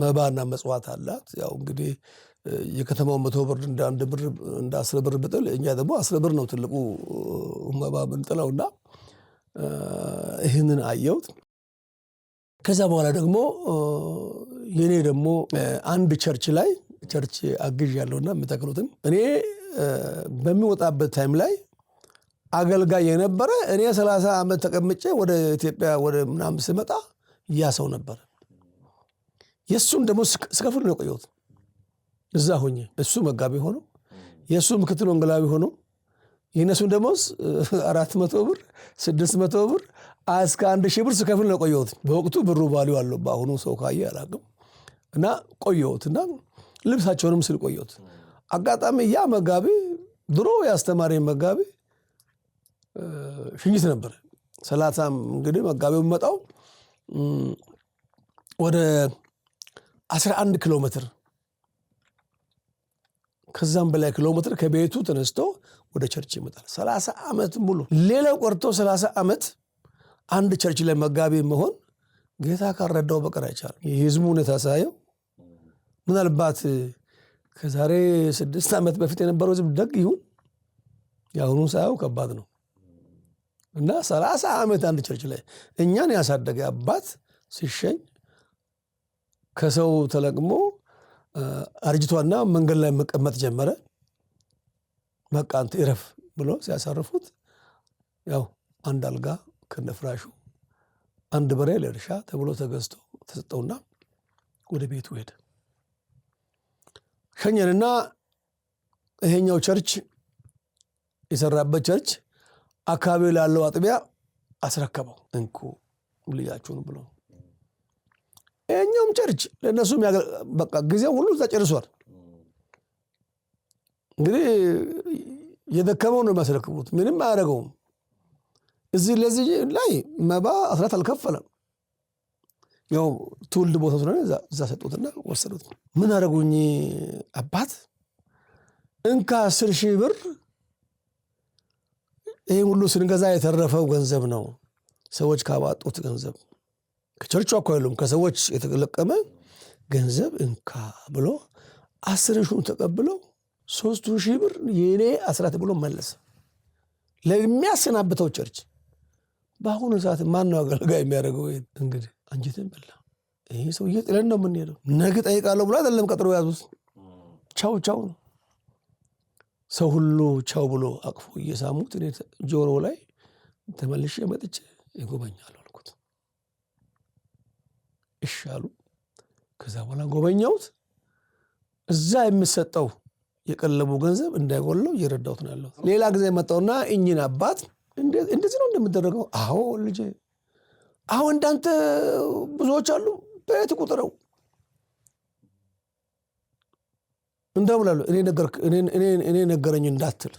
መባና መጽዋት አላት። ያው እንግዲህ የከተማው 100 ብር እንደ 1 ብር እንደ 10 ብር ብጥል እኛ ደግሞ 10 ብር ነው ትልቁ መባ ብንጥለውና ይህንን አየሁት። ከዛ በኋላ ደግሞ የኔ ደግሞ አንድ ቸርች ላይ ቸርች አግዥ ያለውና የምተክሉትም እኔ በሚወጣበት ታይም ላይ አገልጋይ የነበረ እኔ 30 ዓመት ተቀምጬ ወደ ኢትዮጵያ ወደ ምናምን ስመጣ ያ ሰው ነበር። የሱን ደግሞ ስከፍል ነው ቆየሁት እዛ ሆኜ እሱ መጋቢ ሆኖ የሱ ምክትል ወንጌላዊ ሆኖ የነሱን ደሞዝ 400 ብር 600 ብር እስከ 1000 ብር ስከፍል ነው ቆየሁት። በወቅቱ ብሩ ቫልዩ አለው፣ በአሁኑ ሰው ካየ አላውቅም። እና ቆየሁትና ልብሳቸውንም ስል ቆየሁት። አጋጣሚ ያ መጋቢ ድሮ ያስተማሪ መጋቢ ሽኝት ነበር። 30 እንግዲህ መጋቢው መጣው ወደ 11 ኪሎ ሜትር ከዛም በላይ ኪሎ ሜትር ከቤቱ ተነስቶ ወደ ቸርች ይመጣል። 30 ዓመት ሙሉ ሌላው ቆርቶ 30 ዓመት አንድ ቸርች ላይ መጋቢ መሆን ጌታ ካረዳው በቀር አይቻልም። የህዝቡ ሁኔታ ሳየው ምናልባት ከዛሬ 6 ዓመት በፊት የነበረው ህዝብ ደግ ይሁን ያሁኑ ሳየው ከባድ ነው እና 30 ዓመት አንድ ቸርች ላይ እኛን ያሳደገ አባት ሲሸኝ ከሰው ተለቅሞ አርጅቷና መንገድ ላይ መቀመጥ ጀመረ። በቃ አንተ እረፍ ብሎ ሲያሳርፉት ያው አንድ አልጋ ከነፍራሹ አንድ በሬ ለእርሻ ተብሎ ተገዝቶ ተሰጠውና ወደ ቤቱ ሄደ። ሸኘንና ይሄኛው ቸርች የሰራበት ቸርች አካባቢ ላለው አጥቢያ አስረከበው። እንኩ ልጃችሁን ብሎ ይሄኛውም ቸርች ለእነሱ በቃ ጊዜው ሁሉ እዛ ጨርሷል። እንግዲህ የደከመው ነው የሚያስረክቡት፣ ምንም አያደርገውም። እዚህ ለዚህ ላይ መባ አስራት አልከፈለም። ያው ትውልድ ቦታ ስለሆነ እዛ ሰጡትና ወሰዱት። ምን አደረጉኝ አባት እንካ 10,000 ብር፣ ይሄ ሁሉ ስንገዛ የተረፈው ገንዘብ ነው፣ ሰዎች ካዋጡት ገንዘብ ከቸርቹ እኮ አይደለም ከሰዎች የተለቀመ ገንዘብ እንካ ብሎ 10,000 ተቀብለው 3,000 ብር የኔ አስራት ብሎ መለሰ ለሚያሰናብተው ቸርች። በአሁኑ ሰዓት ማን ነው አገልጋይ የሚያደርገው? እንግዲህ አንጀትን በላ። ይሄ ሰውዬ ጥለን ነው የምንሄደው፣ ነገ ጠይቃለሁ ብሎ አይደለም ቀጥሮ ያዙት። ቻው ቻው ነው። ሰው ሁሉ ቻው ብሎ አቅፎ እየሳሙት እኔ ጆሮ ላይ ተመልሼ መጥቼ ይጎበኛል አልኩት። እሺ አሉ። ከዛ በኋላ ጎበኛውት። እዛ የምሰጠው የቀለቡ ገንዘብ እንዳይጎለው እየረዳሁት ነው ያለሁት። ሌላ ጊዜ መጣውና እኚህን አባት እንደዚህ ነው እንደምደረገው? አዎ ልጄ፣ አዎ እንዳንተ ብዙዎች አሉ፣ በየት ቁጥረው እንደምላሉ እኔ ነገረኝ እንዳትል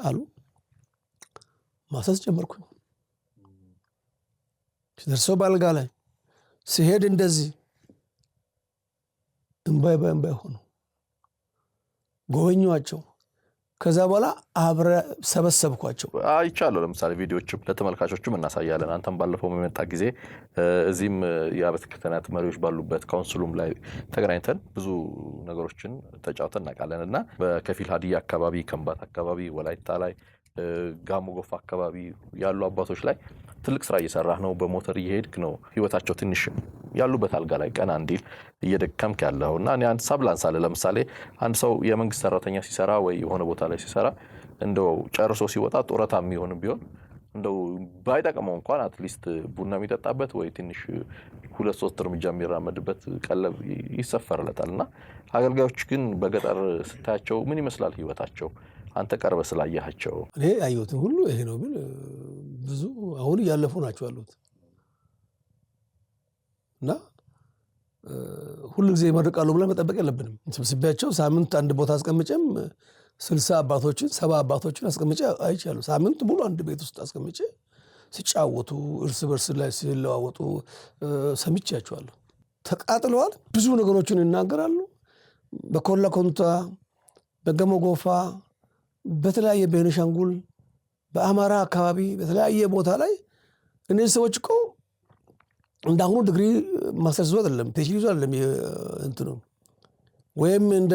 አሉ። ማሰስ ጀመርኩኝ። ሲደርሰው ባልጋ ላይ ሲሄድ እንደዚህ እንባይ በእንባይ ሆኑ። ጎበኟቸው። ከዛ በኋላ አብረ ሰበሰብኳቸው። አይቻለሁ። ለምሳሌ ቪዲዮዎችም ለተመልካቾችም እናሳያለን። አንተም ባለፈው በመጣ ጊዜ እዚህም የአብያተ ክርስቲያናት መሪዎች ባሉበት ካውንስሉም ላይ ተገናኝተን ብዙ ነገሮችን ተጫውተን እናውቃለን እና በከፊል ሀዲያ አካባቢ፣ ከምባታ አካባቢ፣ ወላይታ ላይ፣ ጋሞ ጎፋ አካባቢ ያሉ አባቶች ላይ ትልቅ ስራ እየሰራህ ነው። በሞተር እየሄድክ ነው። ህይወታቸው ትንሽ ያሉበት አልጋ ላይ ቀና እንዲል እየደከምክ ያለው እና እኔ አንድ ሳብ ላንሳለ። ለምሳሌ አንድ ሰው የመንግስት ሰራተኛ ሲሰራ ወይ የሆነ ቦታ ላይ ሲሰራ እንደው ጨርሶ ሲወጣ ጡረታ የሚሆንም ቢሆን እንደው ባይጠቅመው እንኳን አትሊስት ቡና የሚጠጣበት ወይ ትንሽ 2-3 እርምጃ የሚራመድበት ቀለብ ይሰፈርለታል። እና አገልጋዮች ግን በገጠር ስታያቸው ምን ይመስላል ህይወታቸው? አንተ ቀርበህ ስላየሃቸው። እኔ ያየሁትን ሁሉ ይሄ ነው፣ ግን ብዙ አሁን እያለፉ ናቸው ያሉት እና ሁሉ ጊዜ ይመርቃሉ ብለን መጠበቅ የለብንም። ስብስቢያቸው ሳምንት አንድ ቦታ አስቀምጬም 60 አባቶችን 70 አባቶችን አስቀምጬ አይቻለሁ። ሳምንት ሙሉ አንድ ቤት ውስጥ አስቀምጬ ሲጫወቱ እርስ በርስ ላይ ሲለዋወጡ ሰምቻቸዋለሁ። ተቃጥለዋል። ብዙ ነገሮችን ይናገራሉ። በኮላ ኮንታ፣ በገሞ ጎፋ፣ በተለያየ ቤኒሻንጉል፣ በአማራ አካባቢ በተለያየ ቦታ ላይ እነዚህ ሰዎች እኮ እንዳሁኑ ዲግሪ ማስተርስ ይዞ አይደለም ፒኤችዲ ይዞ አይደለም እንትኑ ወይም እንደ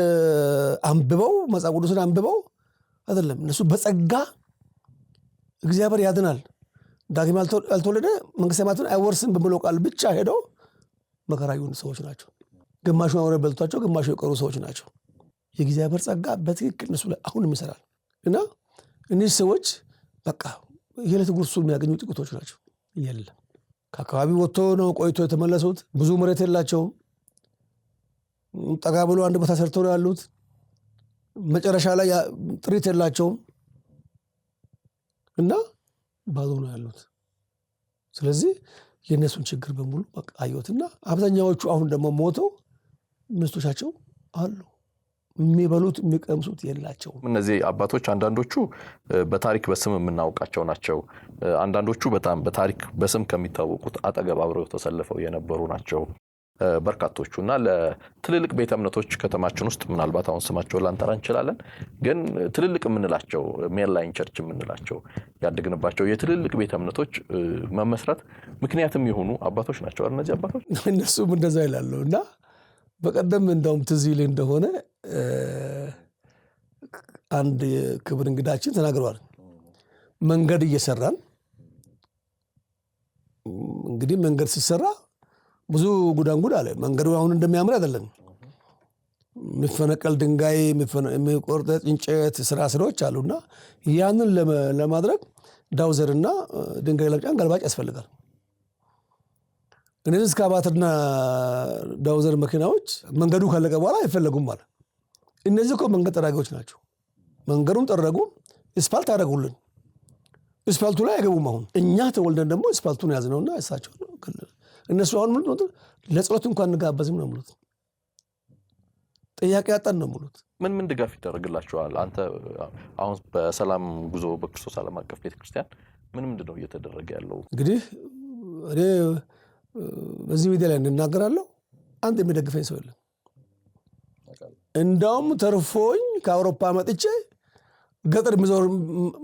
አንብበው መጽሐፍ ቅዱስን አንብበው አይደለም። እነሱ በጸጋ እግዚአብሔር ያድናል፣ ዳግም ያልተወለደ መንግሥተ ሰማያትን አይወርስም በሚለው ቃል ብቻ ሄደው መከራ የሆኑ ሰዎች ናቸው። ግማሹ አውሬ በልቷቸው፣ ግማሹ የቀሩ ሰዎች ናቸው። የእግዚአብሔር ጸጋ በትክክል እነሱ ላይ አሁንም ይሰራል እና እነዚህ ሰዎች በቃ የዕለት ጉርሱን የሚያገኙ ጥቂቶች ናቸው። የለም ከአካባቢ ወጥቶ ነው ቆይቶ የተመለሱት። ብዙ መሬት የላቸውም። ጠጋ ብሎ አንድ ቦታ ሰርተው ነው ያሉት። መጨረሻ ላይ ጥሪት የላቸውም እና ባዶ ነው ያሉት። ስለዚህ የእነሱን ችግር በሙሉ በቃ አየሁትና አብዛኛዎቹ አሁን ደግሞ ሞተው ሚስቶቻቸው አሉ። የሚበሉት የሚቀምሱት የላቸውም። እነዚህ አባቶች አንዳንዶቹ በታሪክ በስም የምናውቃቸው ናቸው። አንዳንዶቹ በጣም በታሪክ በስም ከሚታወቁት አጠገብ አብረው ተሰልፈው የነበሩ ናቸው በርካቶቹ እና ለትልልቅ ቤተ እምነቶች ከተማችን ውስጥ ምናልባት አሁን ስማቸውን ላንጠራ እንችላለን፣ ግን ትልልቅ የምንላቸው ሜንላይን ቸርች የምንላቸው ያደግንባቸው የትልልቅ ቤተ እምነቶች መመስረት ምክንያትም የሆኑ አባቶች ናቸው። እነዚህ አባቶች እነሱም እንደዛ ይላሉ እና በቀደም እንደውም ትዝ ይልህ እንደሆነ አንድ ክብር እንግዳችን ተናግረዋል። መንገድ እየሰራን እንግዲህ መንገድ ሲሰራ ብዙ ጉዳንጉድ አለ። መንገዱ አሁን እንደሚያምር አይደለም። የሚፈነቀል ድንጋይ የሚቆርጠጥ እንጨት ስራዎች አሉና ያንን ለማድረግ ዳውዘርና ድንጋይ ለጫን ገልባጭ ያስፈልጋል። እነዚህ እስካቫተርና ዳውዘር መኪናዎች መንገዱ ካለቀ በኋላ አይፈለጉም ማለት። እነዚህ እኮ መንገድ ጠራጊዎች ናቸው። መንገዱን ጠረጉ፣ አስፋልት አደረጉልን። አስፋልቱ ላይ አይገቡም። አሁን እኛ ተወልደን ደግሞ አስፋልቱን ያዝነውና እሳቸው እነሱ አሁን ምንድን ነው ለጸሎት እንኳን እንጋበዝም ነው የሚሉት። ጥያቄ ያጣን ነው የሚሉት። ምን ድጋፍ ይደረግላቸዋል? አንተ አሁን በሰላም ጉዞ በክርስቶስ ዓለም አቀፍ ቤተክርስቲያን ምንድን ነው እየተደረገ ያለው? እንግዲህ እኔ በዚህ ሚዲያ ላይ እናገራለሁ። አንድ የሚደግፈኝ ሰው የለም። እንዳውም ተርፎኝ ከአውሮፓ መጥቼ ገጠር የሚዞር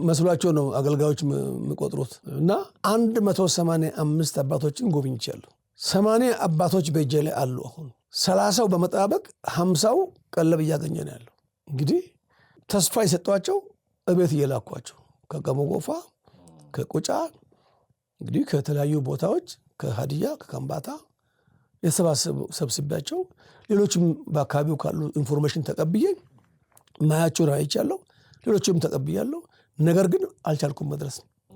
መስሏቸው ነው አገልጋዮች የሚቆጥሩት። እና 185 አባቶችን ጎብኝቻለሁ። 80 አባቶች በእጄ ላይ አሉ። አሁን 30 በመጣበቅ 50 ቀለብ እያገኘ ነው ያለው። እንግዲህ ተስፋ የሰጧቸው እቤት እየላኳቸው ከገሞ ጎፋ፣ ከቁጫ እንግዲህ ከተለያዩ ቦታዎች ከሀዲያ ከከምባታ ሰብስቤያቸው ሌሎችም በአካባቢው ካሉ ኢንፎርሜሽን ተቀብዬ ማያቸውን አይቻለሁ። ሌሎችም ተቀብያለሁ። ነገር ግን አልቻልኩም መድረስ።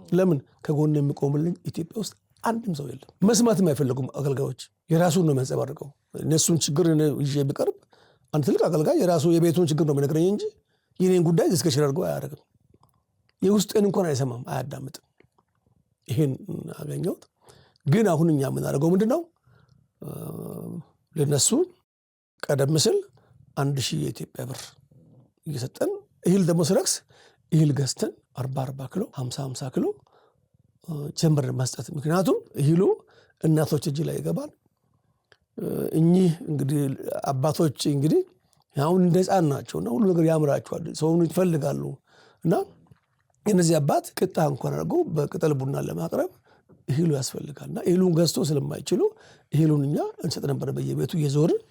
ለምን? ከጎን የሚቆምልኝ ኢትዮጵያ ውስጥ አንድም ሰው የለም። መስማትም አይፈልጉም አገልጋዮች። የራሱን ነው የሚያንጸባርቀው። እነሱን ችግር ይዤ ቢቀርብ አንድ ትልቅ አገልጋይ የራሱ የቤቱን ችግር ነው የሚነግረኝ እንጂ የኔን ጉዳይ ዲስከሽን አድርጎ አያደርግም። የውስጤን እንኳን አይሰማም፣ አያዳምጥም። ይሄን አገኘሁት። ግን አሁን እኛ የምናደርገው ምንድን ነው? ለነሱ ቀደም ሲል 1000 የኢትዮጵያ ብር እየሰጠን እህል ደግሞ ስረክስ እህል ገዝተን 40 ኪሎ 50 ኪሎ ጀምረን መስጠት። ምክንያቱም እህሉ እናቶች እጅ ላይ ይገባል። እኚህ እንግዲህ አባቶች እንግዲህ አሁን እንደ ሕፃን ናቸውና ሁሉ ነገር ያምራቸዋል፣ ሰውን ይፈልጋሉ። እና እነዚህ አባት ቅጣ እንኳን አድርገው በቅጠል ቡና ለማቅረብ እህሉ ያስፈልጋልና እህሉን ገዝቶ ስለማይችሉ እህሉን እኛ እንሰጥ ነበር። በየቤቱ እየዞርን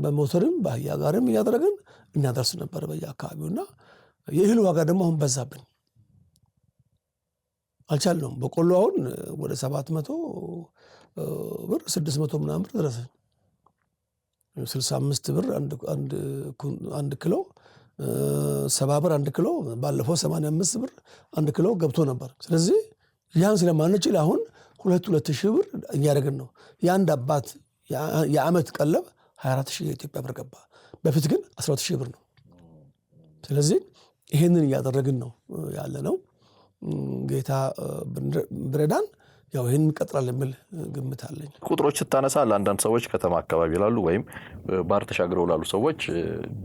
በሞተርም በአህያ ጋርም እያደረግን እኛ ደርስ ነበር በየአካባቢውና የእህሉ ዋጋ ደግሞ አሁን በዛብን፣ አልቻልነውም። በቆሎ አሁን ወደ 700 ብር 600 ምናምን ብር ደረሰ። 65 ብር አንድ ኪሎ፣ 70 ብር 1 ኪሎ፣ ባለፈው 85 ብር 1 ኪሎ ገብቶ ነበር። ስለዚህ ያን ስለማንችል አሁን 2,000 ብር እያደረግን ነው። የአንድ አባት የዓመት ቀለብ 24,000 የኢትዮጵያ ብር ገባ። በፊት ግን 12,000 ብር ነው። ስለዚህ ይሄንን እያደረግን ነው ያለ ነው። ጌታ ብረዳን ያው ይሄን እንቀጥላለን የሚል ግምት አለኝ። ቁጥሮች ስታነሳ ለአንዳንድ ሰዎች ከተማ አካባቢ ላሉ ወይም ባህር ተሻግረው ላሉ ሰዎች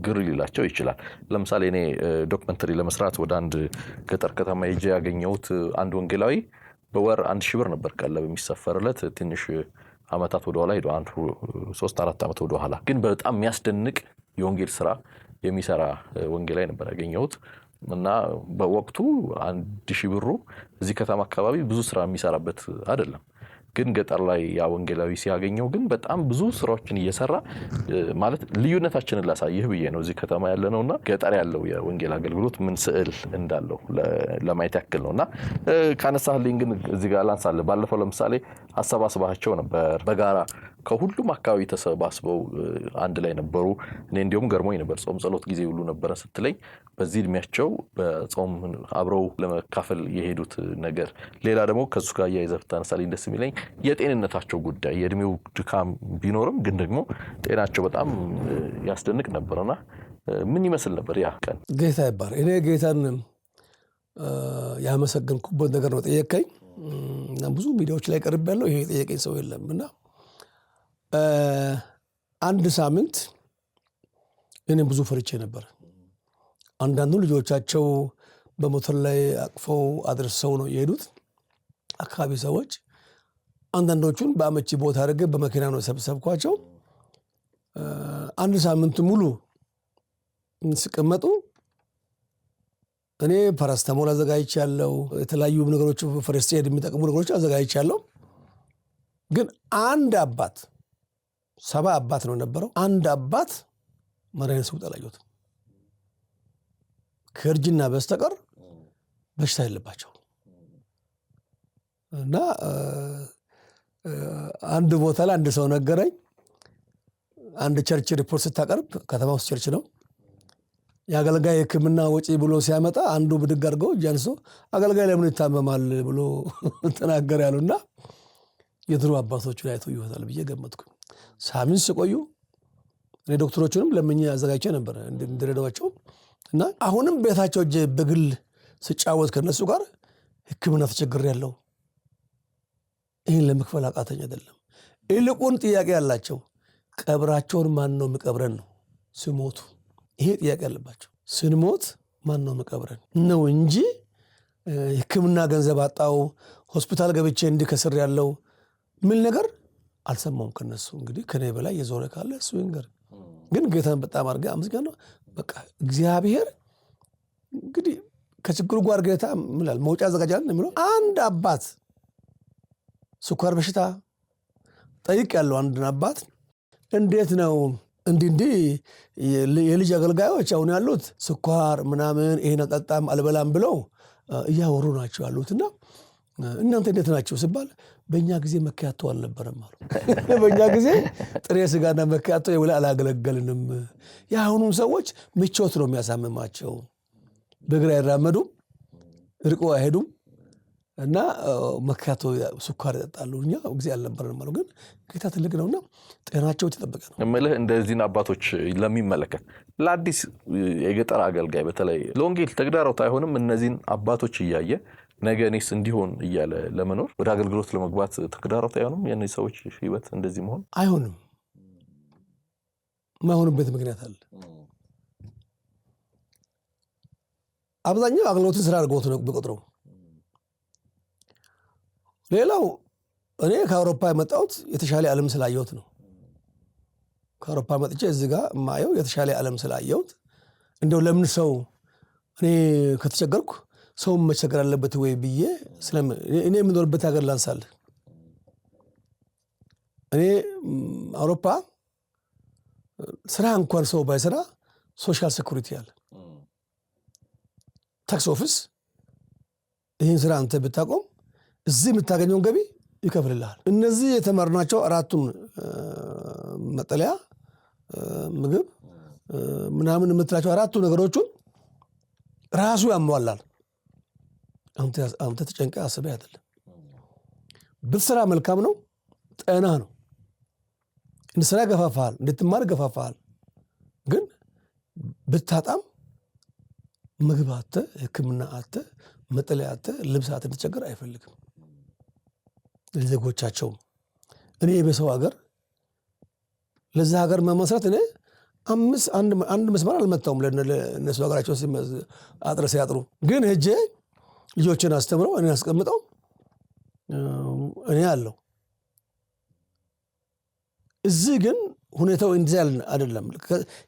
ግር ሊላቸው ይችላል። ለምሳሌ እኔ ዶክመንተሪ ለመስራት ወደ አንድ ገጠር ከተማ ሄጄ ያገኘሁት አንድ ወንጌላዊ በወር 1,000 ብር ነበር ቀለብ የሚሰፈርለት። ትንሽ አመታት ወደ ኋላ ሄዶ 3-4 አመት ወደ ኋላ ግን በጣም የሚያስደንቅ የወንጌል ስራ የሚሰራ ወንጌላዊ ነበር ያገኘሁት። እና በወቅቱ 1,000 ብሩ እዚህ ከተማ አካባቢ ብዙ ስራ የሚሰራበት አይደለም። ግን ገጠር ላይ ያ ወንጌላዊ ሲያገኘው ግን በጣም ብዙ ስራዎችን እየሰራ ማለት ልዩነታችንን ላሳይህ ብዬ ነው እዚህ ከተማ ያለ ነውና ገጠር ያለው የወንጌል አገልግሎት ምን ስዕል እንዳለው ለማየት ያክል ነውና ካነሳህልኝ ግን እዚህ ጋር ላንሳለ። ባለፈው ለምሳሌ አሰባስባቸው ነበር በጋራ ከሁሉም አካባቢ ተሰባስበው አንድ ላይ ነበሩ። እኔ እንዲሁም ገርሞኝ ነበር። ጾም ጸሎት ጊዜ ሁሉ ነበር ስትለኝ በዚህ እድሜያቸው በጾም አብረው ለመካፈል የሄዱት ነገር። ሌላ ደግሞ ከሱ ጋር ያይዘህ ታነሳልኝ ደስ የሚለኝ የጤንነታቸው ጉዳይ። የእድሜው ድካም ቢኖርም ግን ደግሞ ጤናቸው በጣም ያስደንቅ ነበርና ምን ይመስል ነበር ያ ቀን? ጌታ ይባር። እኔ ጌታን ያመሰገንኩበት ነገር ነው ጠየቀኝ እና ብዙ ሚዲያዎች ላይ ቀርቤያለሁ። ይሄ የጠየቀኝ ሰው የለምና አንድ ሳምንት እኔም ብዙ ፈርቼ ነበር። አንዳንዱ ልጆቻቸው በሞተር ላይ አቅፈው አድርሰው ነው የሄዱት አካባቢ ሰዎች። አንዳንዶቹን በአመቺ ቦታ አድርጌ በመኪና ነው ሰብሰብኳቸው። አንድ ሳምንት ሙሉ ሲቀመጡ እኔ ፓራስታሞል አዘጋጅቻለሁ፣ የተለያዩ ነገሮች ፈርስት ኤድ የሚጠቅሙ ነገሮች አዘጋጅቻለሁ። ግን አንድ አባት 70 አባት ነው ነበረው። አንድ አባት መድኃኒት ሲውጥ አላየሁትም። ከእርጅና በስተቀር በሽታ የለባቸው እና አንድ ቦታ ላይ አንድ ሰው ነገረኝ። አንድ ቸርች ሪፖርት ስታቀርብ ከተማ ውስጥ ቸርች ነው የአገልጋይ ሕክምና ወጪ ብሎ ሲያመጣ አንዱ ብድግ አድርገው ጃንሶ አገልጋይ ለምን ይታመማል ብሎ ተናገር ያሉና የድሮ አባቶቹን አይተው ይሆናል ብዬ ገመትኩ። ሳምንት ሲቆዩ እኔ ዶክተሮቹንም ለምኜ አዘጋጅቼ ነበር እንድረዳቸው እና አሁንም ቤታቸው እጄ በግል ስጫወት ከነሱ ጋር ሕክምና ተቸግሬያለሁ። ይህን ለመክፈል አቃተኝ አይደለም። ይልቁን ጥያቄ ያላቸው ቀብራቸውን ማን ነው የሚቀብረን ነው ሲሞቱ። ይሄ ጥያቄ ያለባቸው ስንሞት ማን ነው የሚቀብረን ነው እንጂ ሕክምና ገንዘብ አጣው ሆስፒታል ገብቼ እንዲከስር ያለው ምን ነገር አልሰማውም ከነሱ። እንግዲህ ከኔ በላይ የዞረ ካለ እሱ ይንገር። ግን ጌታን በጣም አድርጌ አመስግናለሁ። በቃ እግዚአብሔር እንግዲህ ከችግሩ ጋር ጌታ ምላል መውጫ አዘጋጃል የሚለው አንድ አባት ስኳር በሽታ ጠይቅ ያለው አንድን አባት እንዴት ነው እንዲህ የልጅ አገልጋዮች አሁን ያሉት ስኳር ምናምን ይሄን አጠጣም አልበላም ብለው እያወሩ ናቸው ያሉትና እናንተ እንዴት ናቸው ሲባል በእኛ ጊዜ መከያቶ አልነበረም አሉ። በእኛ ጊዜ ጥሬ ስጋና መከያቶ የወላ አላገለገልንም። የአሁኑም ሰዎች ምቾት ነው የሚያሳምማቸው። በእግር አይራመዱም፣ ርቆ አይሄዱም እና መከያቶ ስኳር ይጠጣሉ። እኛ ጊዜ አልነበረንም አሉ። ግን ጌታ ትልቅ ነውና ጤናቸው የተጠበቀ ነው። እምልህ እንደዚህን አባቶች ለሚመለከት ለአዲስ የገጠር አገልጋይ በተለይ ለወንጌል ተግዳሮት አይሆንም? እነዚህን አባቶች እያየ ነገ እኔስ እንዲሆን እያለ ለመኖር ወደ አገልግሎት ለመግባት ተግዳሮት አይሆንም? የእነዚህ ሰዎች ህይወት እንደዚህ መሆን አይሆንም። ማይሆንበት ምክንያት አለ። አብዛኛው አገልግሎትን ስራ አድርገውት ነው በቁጥረው። ሌላው እኔ ከአውሮፓ የመጣሁት የተሻለ ዓለም ስላየሁት ነው። ከአውሮፓ መጥቼ እዚህ ጋር ማየው የተሻለ ዓለም ስላየሁት እንደው ለምን ሰው እኔ ከተቸገርኩ ሰው መቸገር አለበት ወይ ብዬ እኔ የምኖርበት ሀገር ላንሳል። እኔ አውሮፓ ስራ እንኳን ሰው ባይሰራ ሶሻል ሴኩሪቲ አለ፣ ታክስ ኦፊስ ይህን ስራ አንተ ብታቆም እዚህ የምታገኘውን ገቢ ይከፍልልሃል። እነዚህ የተማርናቸው አራቱም መጠለያ፣ ምግብ ምናምን የምትላቸው አራቱ ነገሮቹን ራሱ ያሟላል። አንተ ተጨንቀ አስበህ አይደለም። ብትሰራ መልካም ነው፣ ጤና ነው፣ እንድትሰራ ገፋፋል፣ እንድትማር ገፋፋል። ግን ብታጣም ምግብ አተ፣ ሕክምና አተ፣ መጠለያ አተ፣ ልብስ አተ እንድትቸገር አይፈልግም ለዜጎቻቸው። እኔ በሰው ሀገር ለዛ ሀገር መመስረት እኔ አንድ መስመር አልመታውም ለነሱ ሀገራቸው አጥረ ሲያጥሩ። ግን ሄጄ ልጆችን አስተምረው እኔ አስቀምጠው እኔ አለው። እዚህ ግን ሁኔታው እንደዚህ አይደለም።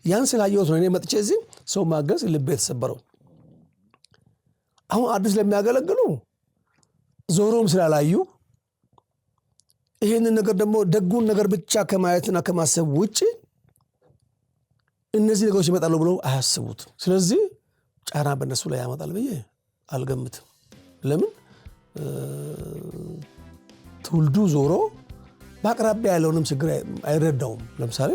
ያን ስላየሁት ነው እኔ መጥቼ እዚህ ሰው ማገዝ ልቤ የተሰበረው። አሁን አዲስ ለሚያገለግሉ ዞሮም ስላላዩ ይሄንን ነገር ደግሞ ደጉን ነገር ብቻ ከማየትና ከማሰብ ውጪ እነዚህ ነገሮች ይመጣሉ ብለው አያስቡት። ስለዚህ ጫና በእነሱ ላይ ያመጣል ብዬ አልገምትም። ለምን ትውልዱ ዞሮ በአቅራቢያ ያለውንም ችግር አይረዳውም። ለምሳሌ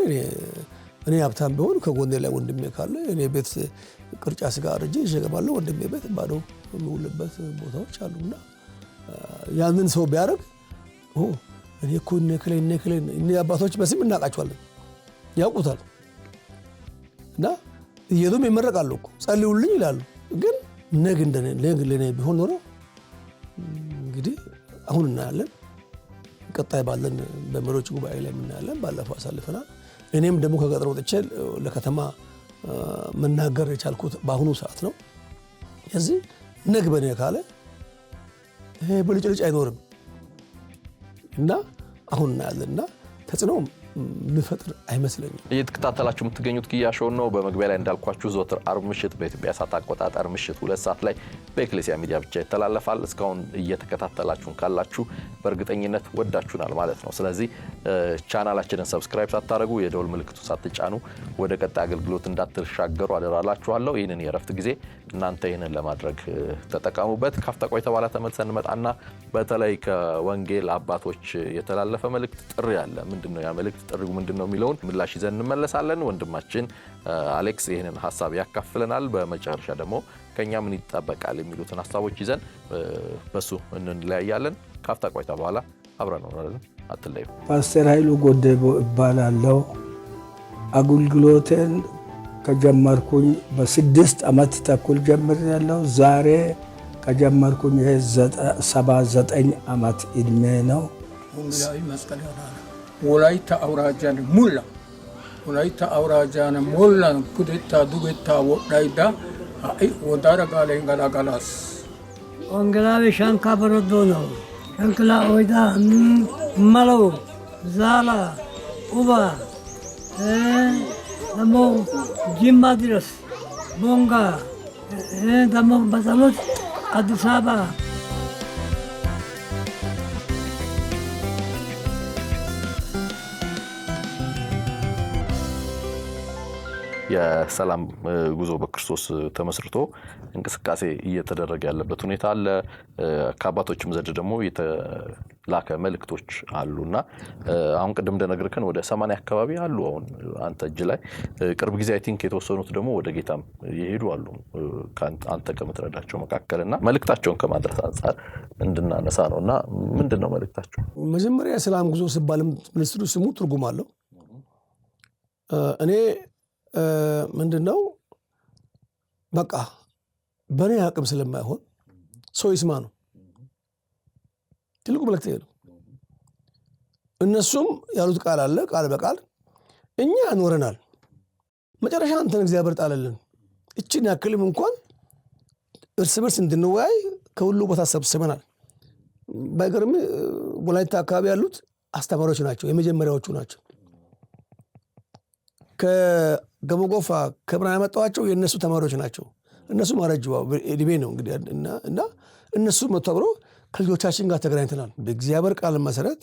እኔ ሀብታም ቢሆን ከጎኔ ላይ ወንድሜ ካለ እኔ ቤት ቅርጫ ስጋ አርጄ ይሸገባለሁ። ወንድሜ ቤት ባዶ የሚውልበት ቦታዎች አሉና ያንን ሰው ቢያደርግ እኔ እኮ እኔ አባቶች በስም እናውቃቸዋለን፣ ያውቁታል እና እየሄዱም ይመረቃሉ እኮ ጸልዩልኝ ይላሉ። ግን ነገ ለኔ ቢሆን ኖሮ እንግዲህ አሁን እናያለን። ቀጣይ ባለን በመሪዎች ጉባኤ ላይ እናያለን። ባለፈው አሳልፈናል። እኔም ደግሞ ከገጠር ወጥቼ ለከተማ መናገር የቻልኩት በአሁኑ ሰዓት ነው። ስለዚህ ነገ በኔ ካለ ይሄ ብልጭልጭ አይኖርም እና አሁን እናያለንና ተጽዕኖ ምፈጥር አይመስለኝም። እየተከታተላችሁ የምትገኙት ኪያ ሾው ነው። በመግቢያ ላይ እንዳልኳችሁ ዘወትር አርብ ምሽት በኢትዮጵያ ሰዓት አቆጣጠር ምሽት 2 ሰዓት ላይ በኤክሌሲያ ሚዲያ ብቻ ይተላለፋል። እስካሁን እየተከታተላችሁን ካላችሁ በእርግጠኝነት ወዳችሁናል ማለት ነው። ስለዚህ ቻናላችንን ሰብስክራይብ ሳታደርጉ የደወል ምልክቱ ሳትጫኑ ወደ ቀጣይ አገልግሎት እንዳትሻገሩ አደራላችኋለሁ። ይህንን የእረፍት ጊዜ እናንተ ይህንን ለማድረግ ተጠቀሙበት። ካፍታ ቆይታ በኋላ ተመልሰን እንመጣና በተለይ ከወንጌል አባቶች የተላለፈ መልእክት ጥሪ አለ። ምንድነው ያ መልእክት? ጥሪው ምንድነው የሚለውን ምላሽ ይዘን እንመለሳለን። ወንድማችን አሌክስ ይሄንን ሐሳብ ያካፍለናል። በመጨረሻ ደግሞ ከኛ ምን ይጠበቃል የሚሉትን ሐሳቦች ይዘን በሱ እንለያያለን። ካፍታ ቆይታ በኋላ አብረን እንሆናለን። አትለዩ። ፓስተር ኃይሉ ጎዴቦ እባላለሁ። አገልግሎቴን ከጀመርኩኝ በ6 ዓመት ተኩል ጀምሬያለሁ። ዛሬ ከጀመርኩኝ 79 ዓመት ዕድሜ ነው። ወንጌላዊ መስቀል ይሆናል። ወላይታ አውራጃን ሙላ ወላይታ አውራጃን ሙላ ኩዴታ ዱጌታ ወዳይዳ አይ ወዳራ ጋሌን ጋላጋላስ ወንጌላዊ ሻንካ በረዶ ነው። ሸንክላ ኦይዳ መለው ዛላ ኡባ ደግሞ ጅማ ድረስ ቦንጋ ደግሞ በጸሎት አዲስ አበባ የሰላም ጉዞ በክርስቶስ ተመስርቶ እንቅስቃሴ እየተደረገ ያለበት ሁኔታ አለ። ከአባቶችም ዘንድ ደግሞ የተላከ መልእክቶች አሉና አሁን ቅድም እንደነገርከን ወደ 80 አካባቢ አሉ። አሁን አንተ እጅ ላይ ቅርብ ጊዜ አይ ቲንክ የተወሰኑት ደግሞ ወደ ጌታም ይሄዱ አሉ አንተ ከምትረዳቸው መካከልና መልእክታቸውን ከማድረስ አንፃር እንድናነሳ ነውና ምንድነው መልእክታቸው? መጀመሪያ ሰላም ጉዞ ሲባልም ሚኒስትሩ ስሙ ትርጉም አለው። እኔ ምንድነው በቃ በኔ አቅም ስለማይሆን ሰው ይስማ ነው ትልቁ መልእክት ነው። እነሱም ያሉት ቃል አለ፣ ቃል በቃል እኛ ኖረናል። መጨረሻ አንተን እግዚአብሔር ጣለልን። እቺን ያክልም እንኳን እርስ በርስ እንድንወያይ ከሁሉ ቦታ ሰብስበናል። ባይገርም ወላይታ አካባቢ ያሉት አስተማሪዎች ናቸው፣ የመጀመሪያዎቹ ናቸው። ከገሞጎፋ ከብራና ያመጣዋቸው የነሱ ተማሪዎች ናቸው። እነሱ ማረጅው እድሜ ነው እንግዲህ እና እነሱ መተብሮ ከልጆቻችን ጋር ተገናኝተናል። በእግዚአብሔር ቃል መሰረት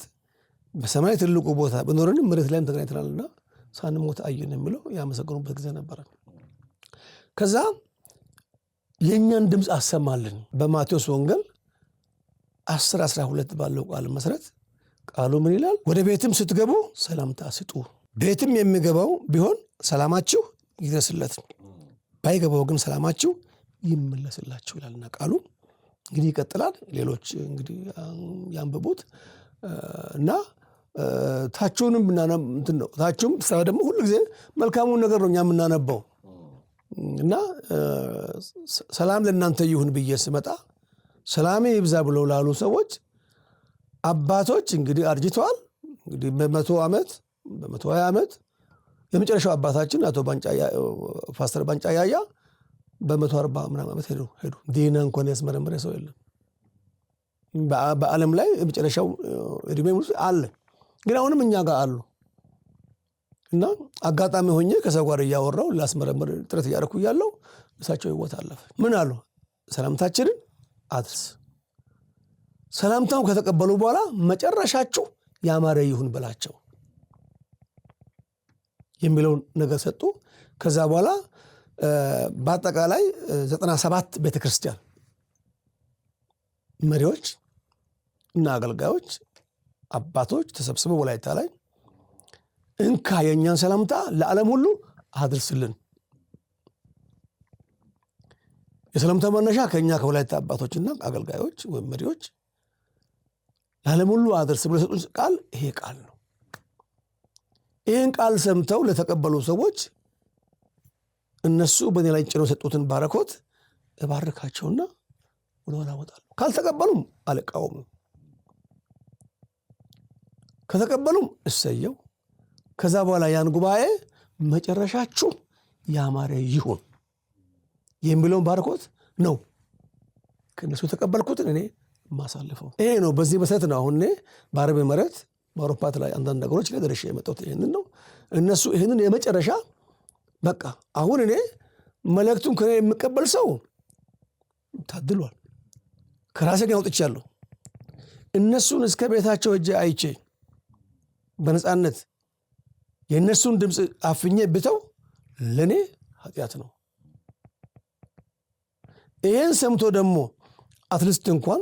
በሰማይ ትልቁ ቦታ በኖርንም መሬት ላይም ተገናኝተናልና ሳንሞት አየን የሚለው ያመሰገኑበት ጊዜ ነበር። ከዛ የኛን ድምጽ አሰማልን። በማቴዎስ ወንጌል 10:12 ባለው ቃል መሰረት ቃሉ ምን ይላል? ወደ ቤትም ስትገቡ ሰላምታ ስጡ። ቤትም የሚገባው ቢሆን ሰላማችሁ ይድረስለት፣ ባይገባው ግን ሰላማችሁ ይመለስላችሁ ይላልና ቃሉ እንግዲህ ይቀጥላል። ሌሎች እንግዲህ ያንብቡት እና ታችሁንም እንትን ነው። ታችሁም ደግሞ ሁሉ ጊዜ መልካሙን ነገር ነው እኛ የምናነባው እና ሰላም ለእናንተ ይሁን ብዬ ስመጣ ሰላሜ ይብዛ ብለው ላሉ ሰዎች አባቶች እንግዲህ አርጅተዋል። እንግዲህ በ100 ዓመት በ120 ዓመት የመጨረሻው አባታችን አቶ ፓስተር ባንጫ ያያ በ140 ምናምን ዓመት ሄዱ። ዲና እንኳን ያስመረመረ ሰው የለም በዓለም ላይ የመጨረሻው እድሜ ሙሉ አለ። ግን አሁንም እኛ ጋር አሉ እና አጋጣሚ ሆኜ ከሰው ጋር እያወራው ላስመረመር ጥረት እያደረኩ ያለው እሳቸው ህይወት አለፈ። ምን አሉ? ሰላምታችንን አድርስ። ሰላምታውን ከተቀበሉ በኋላ መጨረሻችሁ ያማረ ይሁን በላቸው የሚለውን ነገር ሰጡ። ከዛ በኋላ በአጠቃላይ 97 ቤተክርስቲያን መሪዎች እና አገልጋዮች አባቶች ተሰብስበው ወላይታ ላይ እንካ የኛን ሰላምታ ለዓለም ሁሉ አድርስልን። የሰላምታ መነሻ ከኛ ከወላይታ አባቶችና አገልጋዮች ወይም መሪዎች ለዓለም ሁሉ አድርስ ብለው ሰጡን ቃል ይሄ ቃል ነው። ይሄን ቃል ሰምተው ለተቀበሉ ሰዎች እነሱ በእኔ ላይ ጭነው ሰጡትን ባረኮት እባርካቸውና ወደ ኋላ ወጣሉ። ካልተቀበሉም አልቃወምም፣ ከተቀበሉም እሰየው። ከዛ በኋላ ያን ጉባኤ መጨረሻችሁ ያማረ ይሁን የሚለውን ባረኮት ነው ከነሱ የተቀበልኩትን እኔ ማሳልፈው። ይሄ ነው። በዚህ መሰረት ነው አሁን እኔ በአረብ መሬት በአውሮፓ ላይ አንዳንድ ነገሮች ላይ ደርሼ የመጣሁት ይሄንን ነው። እነሱ ይሄንን የመጨረሻ በቃ አሁን እኔ መልእክቱን ከኔ የሚቀበል ሰው ታድሏል። ከራሴ ግን አውጥቻለሁ። እነሱን እስከ ቤታቸው እጄ አይቼ በነፃነት የእነሱን ድምፅ አፍኜ ብተው ለእኔ ኃጢአት ነው። ይሄን ሰምቶ ደግሞ አትሊስት እንኳን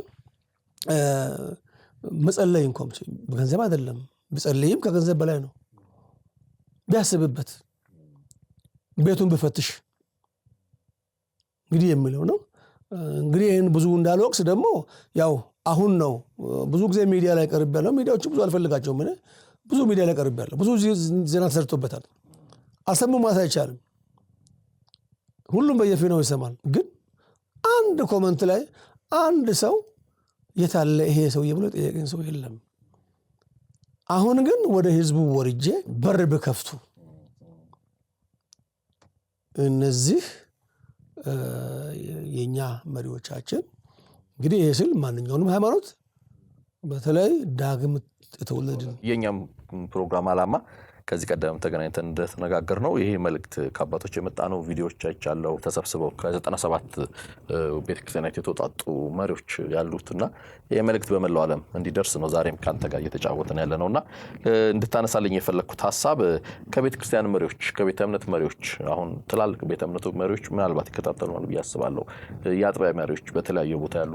መጸለይ እንኳን በገንዘብ አይደለም፣ ብጸልይም ከገንዘብ በላይ ነው። ቢያስብበት ቤቱን ቢፈትሽ እንግዲህ የሚለው ነው። እንግዲህ ይህን ብዙ እንዳልወቅስ ደግሞ ያው አሁን ነው ብዙ ጊዜ ሚዲያ ላይ ቀርብ ያለው ሚዲያዎች ብዙ አልፈልጋቸውም። ብዙ ሚዲያ ላይ ቀርብ ያለው ብዙ ዜና ተሰርቶበታል። አልሰሙም ማለት አይቻልም። ሁሉም በየፊናው ይሰማል። ግን አንድ ኮመንት ላይ አንድ ሰው የታለ ይሄ ሰውዬ ብሎ ጠየቀኝ ሰው የለም። አሁን ግን ወደ ህዝቡ ወርጄ በር በከፍቱ እነዚህ የኛ መሪዎቻችን እንግዲህ ይሄ ስል ማንኛውንም ሃይማኖት በተለይ ዳግም የተወለድን የኛም ፕሮግራም አላማ ከዚህ ቀደም ተገናኝተን እንደተነጋገር ነው ይሄ መልእክት ከአባቶች የመጣ ነው። ቪዲዮዎች አይቻለው ተሰብስበው ከ97 ቤተክርስቲያናት የተወጣጡ መሪዎች ያሉትና ይሄ መልእክት በመላው ዓለም እንዲደርስ ነው ዛሬም ካንተ ጋር እየተጫወተን ያለ ነውና እንድታነሳልኝ የፈለኩት ሐሳብ ከቤተክርስቲያን መሪዎች ከቤተ እምነት መሪዎች አሁን ትላልቅ ቤተ እምነቱ መሪዎች ምናልባት ይከታተሉናል ብዬ አስባለሁ። የአጥቢያ መሪዎች በተለያየ ቦታ ያሉ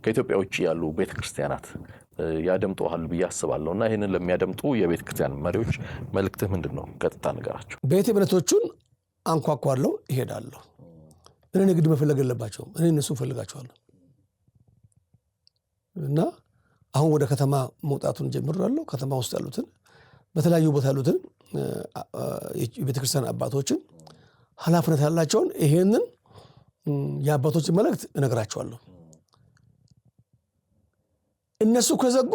ከኢትዮጵያ ውጪ ያሉ ቤተክርስቲያናት ያደምጡሃል ብዬ አስባለሁና ይሄንን ለሚያደምጡ የቤተክርስቲያን መሪዎች መልእክትህ ምንድነው? ቀጥታ ንገራቸው። ቤተ እምነቶቹን አንኳኳለሁ፣ እሄዳለሁ። እኔ ንግድ መፈለግ የለባቸውም። እኔ እነሱ ፈልጋቸዋለሁ እና አሁን ወደ ከተማ መውጣቱን ጀምራለሁ። ከተማ ውስጥ ያሉትን በተለያዩ ቦታ ያሉትን የቤተክርስቲያን አባቶችን ኃላፊነት ያላቸውን ይሄንን የአባቶችን መልእክት እነግራቸዋለሁ። እነሱ ከዘጉ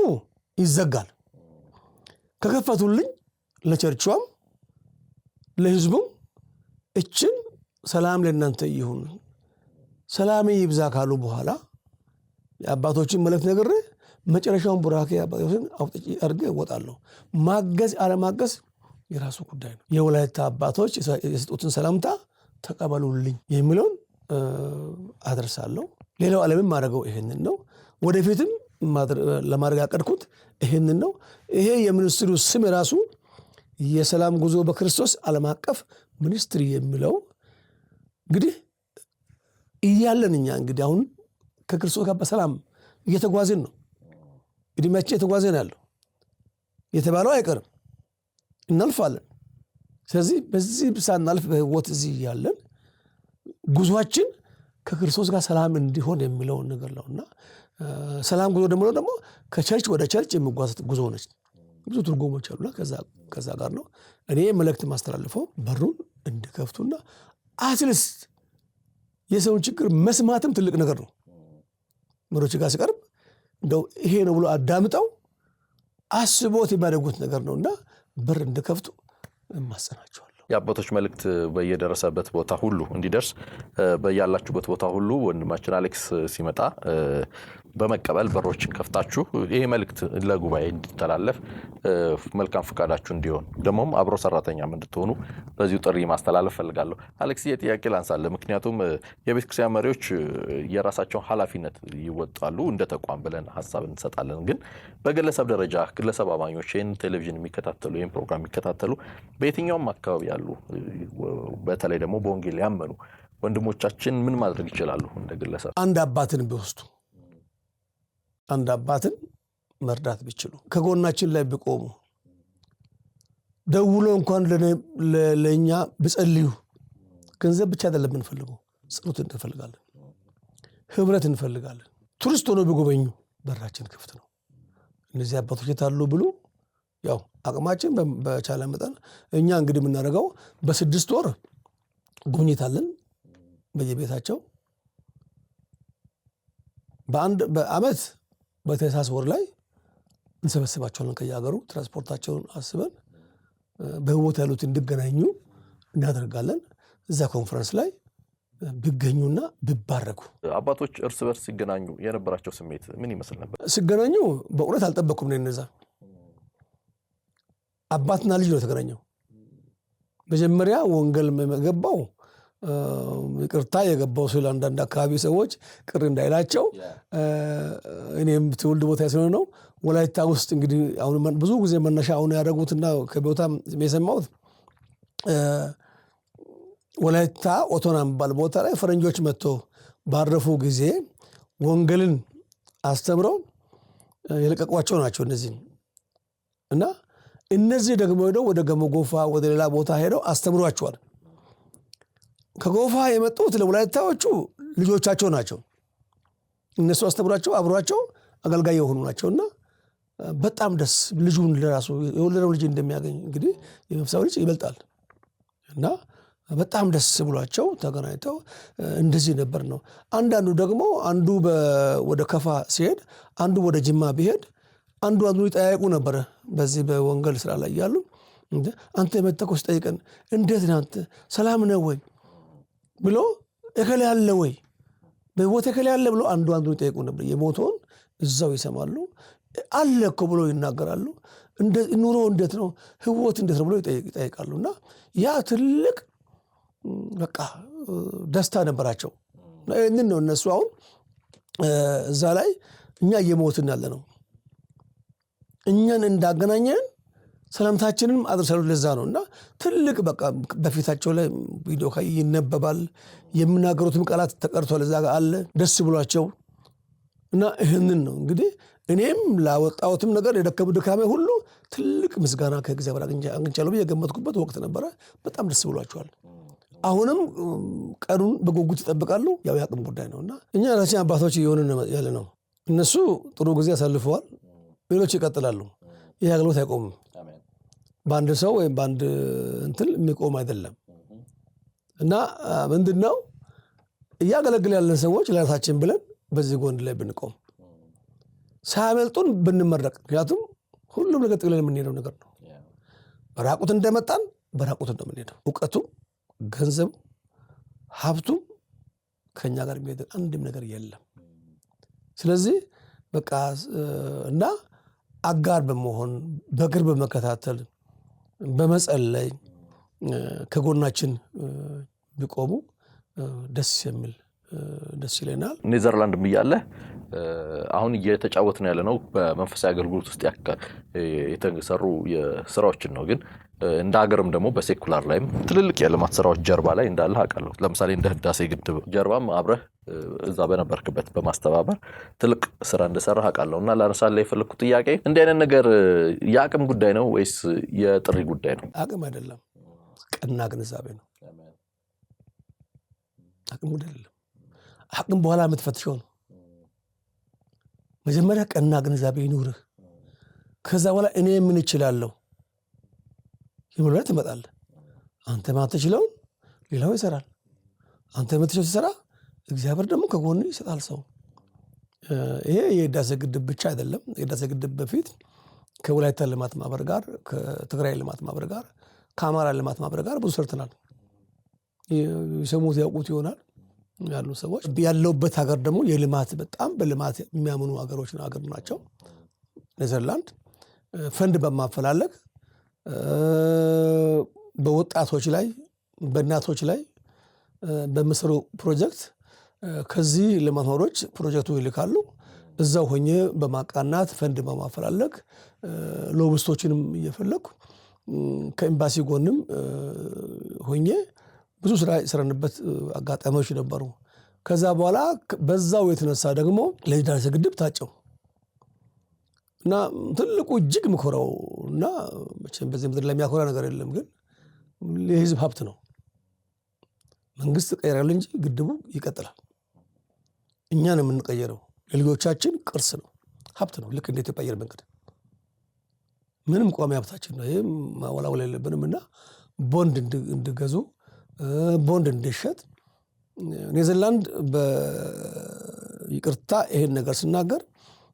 ይዘጋል። ከከፈቱልኝ ለቸርቿም ለህዝቡም እችን ሰላም ለእናንተ ይሁን ሰላም ይብዛ ካሉ በኋላ የአባቶችን መልእክት ነግሬ መጨረሻውን ቡራኬ አባቶችን አውጥቼ አድርጌ እወጣለሁ። ማገዝ አለማገዝ የራሱ ጉዳይ ነው። የወላይታ አባቶች የሰጡትን ሰላምታ ተቀበሉልኝ የሚለውን አደርሳለሁ። ሌላው ዓለምም ማድረገው ይሄንን ነው። ወደፊትም ለማድረግ ያቀድኩት ይሄንን ነው። ይሄ የሚኒስትሩ ስም ራሱ የሰላም ጉዞ በክርስቶስ ዓለም አቀፍ ሚኒስትሪ የሚለው እንግዲህ እያለን እኛ እንግዲህ አሁን ከክርስቶስ ጋር በሰላም እየተጓዝን ነው። እድሜያችን እየተጓዝን ያለው የተባለው አይቀርም፣ እናልፋለን። ስለዚህ በዚህ ሳናልፍ በህይወት እዚህ ያለን ጉዟችን ከክርስቶስ ጋር ሰላም እንዲሆን የሚለውን ነገር ነውና ሰላም ጉዞ ደግሞ ከቸርች ወደ ቸርች የሚጓዝ ጉዞ ነች። ብዙ ትርጉሞች አሉና ከዛ ጋር ነው እኔ መልእክት ማስተላልፈው። በሩን እንድከፍቱና አትሊስት የሰውን ችግር መስማትም ትልቅ ነገር ነው። መሪዎች ጋር ሲቀርብ እንደው ይሄ ነው ብሎ አዳምጠው አስቦት የሚያደርጉት ነገር ነውና በር እንድከፍቱ እማጸናቸዋለሁ። የአባቶች መልእክት በየደረሰበት ቦታ ሁሉ እንዲደርስ በያላችሁበት ቦታ ሁሉ ወንድማችን አሌክስ ሲመጣ በመቀበል በሮችን ከፍታችሁ ይሄ መልእክት ለጉባኤ እንዲተላለፍ መልካም ፍቃዳችሁ እንዲሆን ደሞም አብሮ ሰራተኛም እንድትሆኑ በዚሁ ጥሪ ማስተላለፍ ፈልጋለሁ። አሌክስ የጥያቄ ላንሳለ ምክንያቱም የቤተክርስቲያን መሪዎች የራሳቸውን ኃላፊነት ይወጣሉ እንደ ተቋም ብለን ሐሳብ እንሰጣለን። ግን በግለሰብ ደረጃ ግለሰብ አማኞች ይሄን ቴሌቪዥን የሚከታተሉ ይሄን ፕሮግራም የሚከታተሉ በየትኛውም አካባቢ ያሉ በተለይ ደግሞ በወንጌል ያመኑ ወንድሞቻችን ምን ማድረግ ይችላሉ? እንደ ግለሰብ አንድ አባትን ቢወስዱ አንድ አባትን መርዳት ቢችሉ ከጎናችን ላይ ቢቆሙ ደውሎ እንኳን ለኛ ቢጸልዩ ገንዘብ ብቻ አይደለም እንፈልገው፣ ጸሎት እንፈልጋለን፣ ህብረት እንፈልጋለን። ቱሪስት ሆኖ ቢጎበኙ በራችን ክፍት ነው። እነዚህ አባቶች የታሉ ብሉ ያው አቅማችን በቻለ መጠን እኛ እንግዲህ የምናደርገው በ6 ወር ጉብኝታለን በየቤታቸው በአመት በታህሳስ ወር ላይ እንሰበስባቸዋለን። ከየሀገሩ ትራንስፖርታቸውን አስበን በህይወት ያሉት እንዲገናኙ እናደርጋለን። እዛ ኮንፈረንስ ላይ ቢገኙና ቢባረኩ። አባቶች እርስ በርስ ሲገናኙ የነበራቸው ስሜት ምን ይመስል ነበር? ሲገናኙ በእውነት አልጠበኩም ነው። እነዛ አባትና ልጅ ነው የተገናኘው። መጀመሪያ ወንጌል የገባው ይቅርታ የገባው ስለ አንዳንድ አካባቢ ሰዎች ቅር እንዳይላቸው እኔም ትውልድ ቦታ ስለሆነ ነው። ወላይታ ውስጥ እንግዲህ አሁን ብዙ ጊዜ መነሻ አሁን ያደረጉትና ከቦታ የሰማሁት ወላይታ ኦቶና የሚባል ቦታ ላይ ፈረንጆች መጥቶ ባረፉ ጊዜ ወንጌልን አስተምረው የለቀቋቸው ናቸው እነዚህ እና እነዚህ ደግሞ ሄደው ወደ ገሞ ጎፋ ወደ ሌላ ቦታ ሄደው አስተምሯቸዋል። ከጎፋ የመጡት ለወላይታዎቹ ልጆቻቸው ናቸው። እነሱ አስተምሯቸው አብሯቸው አገልጋይ የሆኑ ናቸውና በጣም ደስ ልጁን ለራሱ የወለደው ልጅ እንደሚያገኝ እንግዲህ የመንፈሳዊ ልጅ ይበልጣል እና በጣም ደስ ብሏቸው ተገናኝተው እንደዚህ ነበር ነው። አንዳንዱ ደግሞ አንዱ ወደ ከፋ ሲሄድ አንዱ ወደ ጅማ ቢሄድ አንዱ ይጠያይቁ ነበር። በዚህ በወንጌል ስራ ላይ ያሉ አንተ የመጣከው ሲጠይቀን እንዴት ነህ አንተ ሰላም ነህ ወይ ብሎ እከሌ ያለ ወይ በቦታ እከሌ ያለ ብሎ አንዱ ይጠይቁ ነበር። የሞተውን እዛው ይሰማሉ። አለ እኮ ብሎ ይናገራሉ። ኑሮ እንዴት ነው ህይወት እንዴት ነው ብሎ ይጠይቃሉና ያ ትልቅ በቃ ደስታ ነበራቸው። ይህንን ነው እነሱ አሁን እዛ ላይ እኛ እየሞትን ያለ ነው። እኛን እንዳገናኘን ሰላምታችንን አድርሰሉ ለዛ ነው እና ትልቅ በቃ በፊታቸው ላይ ቪዲዮ ይነበባል። የሚናገሩትም ቃላት ተቀርቷል እዛ ጋር አለ ደስ ብሏቸው እና ይህንን ነው እንግዲህ እኔም ላወጣሁትም ነገር የደከሙ ድካሜ ሁሉ ትልቅ ምስጋና ከእግዚአብሔር አግኝቻለሁ ብዬ የገመትኩበት ወቅት ነበረ። በጣም ደስ ብሏቸዋል። አሁንም ቀኑን በጉጉት ይጠብቃሉ። ያው የአቅም ጉዳይ ነውና እኛ ራሳችን አባቶች እየሆንን ያለ ነው። እነሱ ጥሩ ጊዜ አሳልፈዋል። ሌሎች ይቀጥላሉ። ይህ አገልግሎት አይቆምም። በአንድ ሰው ወይም በአንድ እንትን የሚቆም አይደለም እና ምንድነው እያገለግል ያለን ሰዎች ለራሳችን ብለን በዚህ ጎን ላይ ብንቆም ሳያመልጡን ብንመረቅ። ምክንያቱም ሁሉም ነገር ጥቅለን የምንሄደው ነገር ነው። በራቁት እንደመጣን በራቁት እንደምንሄደው እውቀቱም ገንዘቡ ሀብቱም ከኛ ጋር የሚሄድ አንድም ነገር የለም። ስለዚህ በቃ እና አጋር በመሆን በቅርብ በመከታተል በመጸለይ ከጎናችን ቢቆሙ ደስ ይለናል። ኔዘርላንድ እያለ አሁን እየተጫወትን ያለ ነው በመንፈሳዊ አገልግሎት ውስጥ የተሰሩ የስራዎችን ነው። ግን እንደ ሀገርም ደግሞ በሴኩላር ላይም ትልልቅ የልማት ስራዎች ጀርባ ላይ እንዳለ አውቃለሁ። ለምሳሌ እንደ ህዳሴ ግድብ ጀርባም አብረህ እዛ በነበርክበት በማስተባበር ትልቅ ስራ እንደሰራህ አውቃለሁ እና ላነሳልህ የፈለኩት ጥያቄ እንዲህ አይነት ነገር የአቅም ጉዳይ ነው ወይስ የጥሪ ጉዳይ ነው? አቅም አይደለም፣ ቀና ግንዛቤ ነው። አቅም ጉዳይ አይደለም። አቅም በኋላ የምትፈትሸው ነው። መጀመሪያ ቀና ግንዛቤ ይኑርህ። ከዛ በኋላ እኔ ምን እችላለሁ ይምረት ትመጣለህ። አንተ ማትችለውን ሌላው ይሰራል። አንተ የምትችለው ሲሰራ እግዚአብሔር ደግሞ ከጎን ይሰጣል ሰው። ይሄ የህዳሴ ግድብ ብቻ አይደለም። የህዳሴ ግድብ በፊት ከወላይታ ልማት ማህበር ጋር፣ ከትግራይ ልማት ማህበር ጋር፣ ከአማራ ልማት ማህበር ጋር ብዙ ሰርተናል። የሰሙት ያውቁት ይሆናል ያሉ ሰዎች። ያለውበት ሀገር ደግሞ የልማት በጣም በልማት የሚያምኑ ሀገር ናቸው። ኔዘርላንድ ፈንድ በማፈላለግ በወጣቶች ላይ በእናቶች ላይ በሚሰሩ ፕሮጀክት ከዚህ ልማት ማህበሮች ፕሮጀክቱ ይልካሉ። እዛው ሆኜ በማቃናት ፈንድ በማፈላለግ ሎቢስቶችንም እየፈለኩ ከኤምባሲ ጎንም ሆኜ ብዙ ስራ የሰራንበት አጋጣሚዎች ነበሩ። ከዛ በኋላ በዛው የተነሳ ደግሞ ለህዳሴ ግድብ ታጨው እና ትልቁ እጅግ ምኮራው እና መቼም በዚህ ምድር ላይ የሚያኮራ ነገር የለም፣ ግን የህዝብ ሀብት ነው። መንግስት ቀይራል እንጂ ግድቡ ይቀጥላል። እኛ ነው የምንቀየረው። ለልጆቻችን ቅርስ ነው፣ ሀብት ነው። ልክ እንደ ኢትዮጵያ አየር መንገድ ምንም ቋሚ ሀብታችን ነው። ይሄም ማወላወል የለብንም እና ቦንድ እንድገዙ ቦንድ እንዲሸጥ ኔዘርላንድ በይቅርታ ይሄን ነገር ስናገር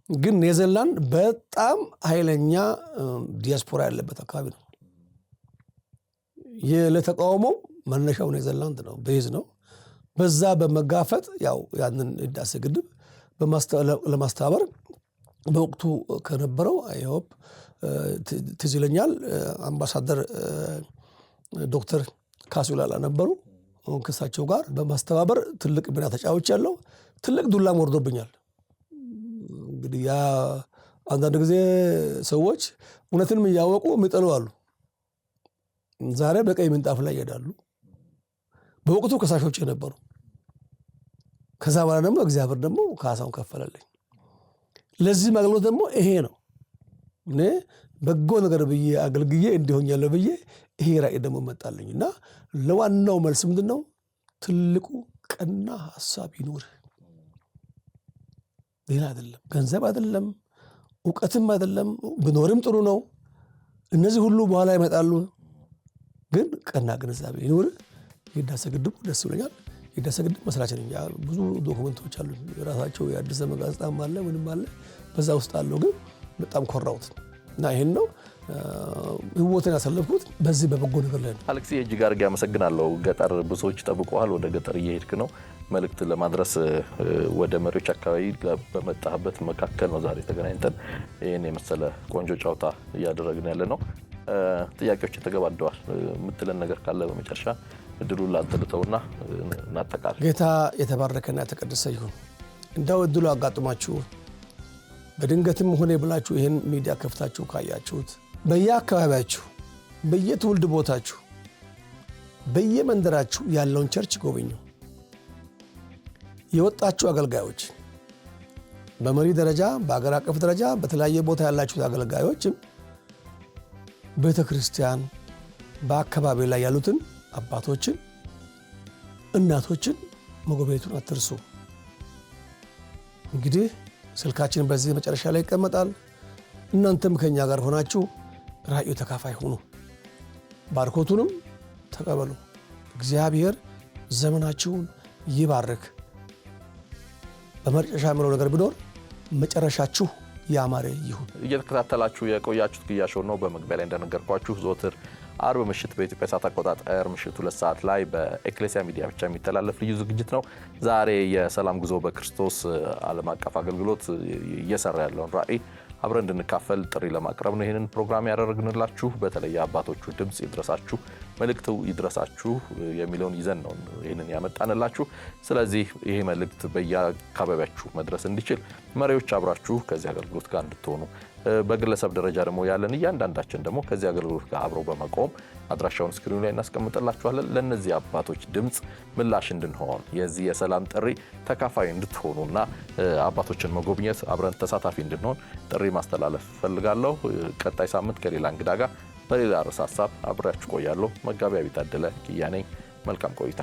ግን ኔዘርላንድ በጣም ኃይለኛ ዲያስፖራ ያለበት አካባቢ ነው። ለተቃውሞው መነሻው ኔዘርላንድ ነው፣ ቤዝ ነው። በዛ በመጋፈጥ ያው ያንን ህዳሴ ግድብ ለማስተባበር በወቅቱ ከነበረው አይሆፕ ትዝ ይለኛል አምባሳደር ዶክተር ካሱላላ ነበሩ። ከሳቸው ጋር በማስተባበር ትልቅ ሚና ተጫውቻለሁ። ትልቅ ዱላም ወርዶብኛል። እንግዲህ ያ አንዳንድ ጊዜ ሰዎች እውነትንም እያወቁ የሚጠሉ አሉ። ዛሬ በቀይ ምንጣፍ ላይ ይሄዳሉ። በወቅቱ ከሳሾች የነበሩ። ከዛ በኋላ ደግሞ እግዚአብሔር ደግሞ ካሳውን ከፈለልኝ። ለዚህ አገልግሎት ደግሞ ይሄ ነው እኔ በጎ ነገር ብዬ አገልግዬ እንዲሆኛለሁ ብዬ ይሄ ራእይ ደግሞ መጣልኝና ለዋናው መልስ ምንድነው? ትልቁ ቀና ሐሳብ ይኖር። ሌላ አይደለም፣ ገንዘብ አይደለም፣ ዕውቀትም አይደለም። ቢኖርም ጥሩ ነው። እነዚህ ሁሉ በኋላ ይመጣሉ። ግን ቀና ግንዛቤ ይኖር። የህዳሴ ግድቡ ደስ ብሎኛል። የህዳሴ ግድብ መስራች ነኝ። ብዙ ዶክመንቶች አሉ። የራሳቸው የአዲስ ዘመን ጋዜጣም አለ ምንም አለ በዛ ውስጥ አለው። ግን በጣም ኮራሁት እና ይሄን ነው ህይወትን ያሳለፍኩት በዚህ በበጎ ነገር ላይ ነው። አሌክስ እጅግ አድርጌ አመሰግናለሁ። ገጠር ብዙዎች ጠብቀዋል። ወደ ገጠር እየሄድክ ነው መልእክት ለማድረስ ወደ መሪዎች አካባቢ በመጣህበት መካከል ነው ዛሬ ተገናኝተን ይሄን የመሰለ ቆንጆ ጨዋታ እያደረግን ያለ ነው። ጥያቄዎች ተገባደዋል። የምትለን ነገር ካለ በመጨረሻ እድሉን ላንተ ልተውና እናጠቃለን። ጌታ የተባረከና የተቀደሰ ይሁን። እንደው እድሉ አጋጥማችሁ በድንገትም ሆነ ብላችሁ ይሄን ሚዲያ ከፍታችሁ ካያችሁት በየአካባቢያችሁ በየትውልድ ቦታችሁ በየመንደራችሁ ያለውን ቸርች ጎብኙ። የወጣችሁ አገልጋዮች በመሪ ደረጃ በአገር አቀፍ ደረጃ በተለያየ ቦታ ያላችሁ አገልጋዮችም ቤተክርስቲያን በአካባቢ ላይ ያሉትን አባቶችን እናቶችን መጎብኘቱን አትርሱ። እንግዲህ ስልካችን በዚህ መጨረሻ ላይ ይቀመጣል። እናንተም ከኛ ጋር ሆናችሁ ራእዩ ተካፋይ ሁኑ። ባርኮቱንም ተቀበሉ። እግዚአብሔር ዘመናችሁን ይባርክ። በመጨረሻ የምለው ነገር ቢኖር መጨረሻችሁ ያማረ ይሁን። እየተከታተላችሁ የቆያችሁት ግያ ሾው ነው። በመግቢያ ላይ እንደነገርኳችሁ ዘወትር አርብ ምሽት በኢትዮጵያ ሰዓት አቆጣጠር ምሽቱ 2 ሰዓት ላይ በኤክሌሲያ ሚዲያ ብቻ የሚተላለፍ ልዩ ዝግጅት ነው። ዛሬ የሰላም ጉዞ በክርስቶስ ዓለም አቀፍ አገልግሎት እየሰራ ያለውን ራእይ አብረን እንድንካፈል ጥሪ ለማቅረብ ነው ይህንን ፕሮግራም ያደረግንላችሁ። በተለይ አባቶቹ ድምጽ ይድረሳችሁ፣ መልእክቱ ይድረሳችሁ የሚለውን ይዘን ነው ይህንን ያመጣንላችሁ። ስለዚህ ይሄ መልእክት በየአካባቢያችሁ መድረስ እንዲችል መሪዎች አብራችሁ ከዚህ አገልግሎት ጋር እንድትሆኑ፣ በግለሰብ ደረጃ ደግሞ ያለን እያንዳንዳችን ደግሞ ከዚህ አገልግሎት ጋር አብሮ በመቆም አድራሻውን ስክሪኑ ላይ እናስቀምጥላችኋለን። ለነዚህ አባቶች ድምጽ ምላሽ እንድንሆን የዚህ የሰላም ጥሪ ተካፋይ እንድትሆኑና አባቶችን መጎብኘት አብረን ተሳታፊ እንድንሆን ጥሪ ማስተላለፍ ፈልጋለሁ። ቀጣይ ሳምንት ከሌላ እንግዳ ጋር በሌላ ርዕሰ ሀሳብ አብሬያችሁ ቆያለሁ። መጋቢያ ቢታደለ ኪያ ነኝ። መልካም ቆይታ።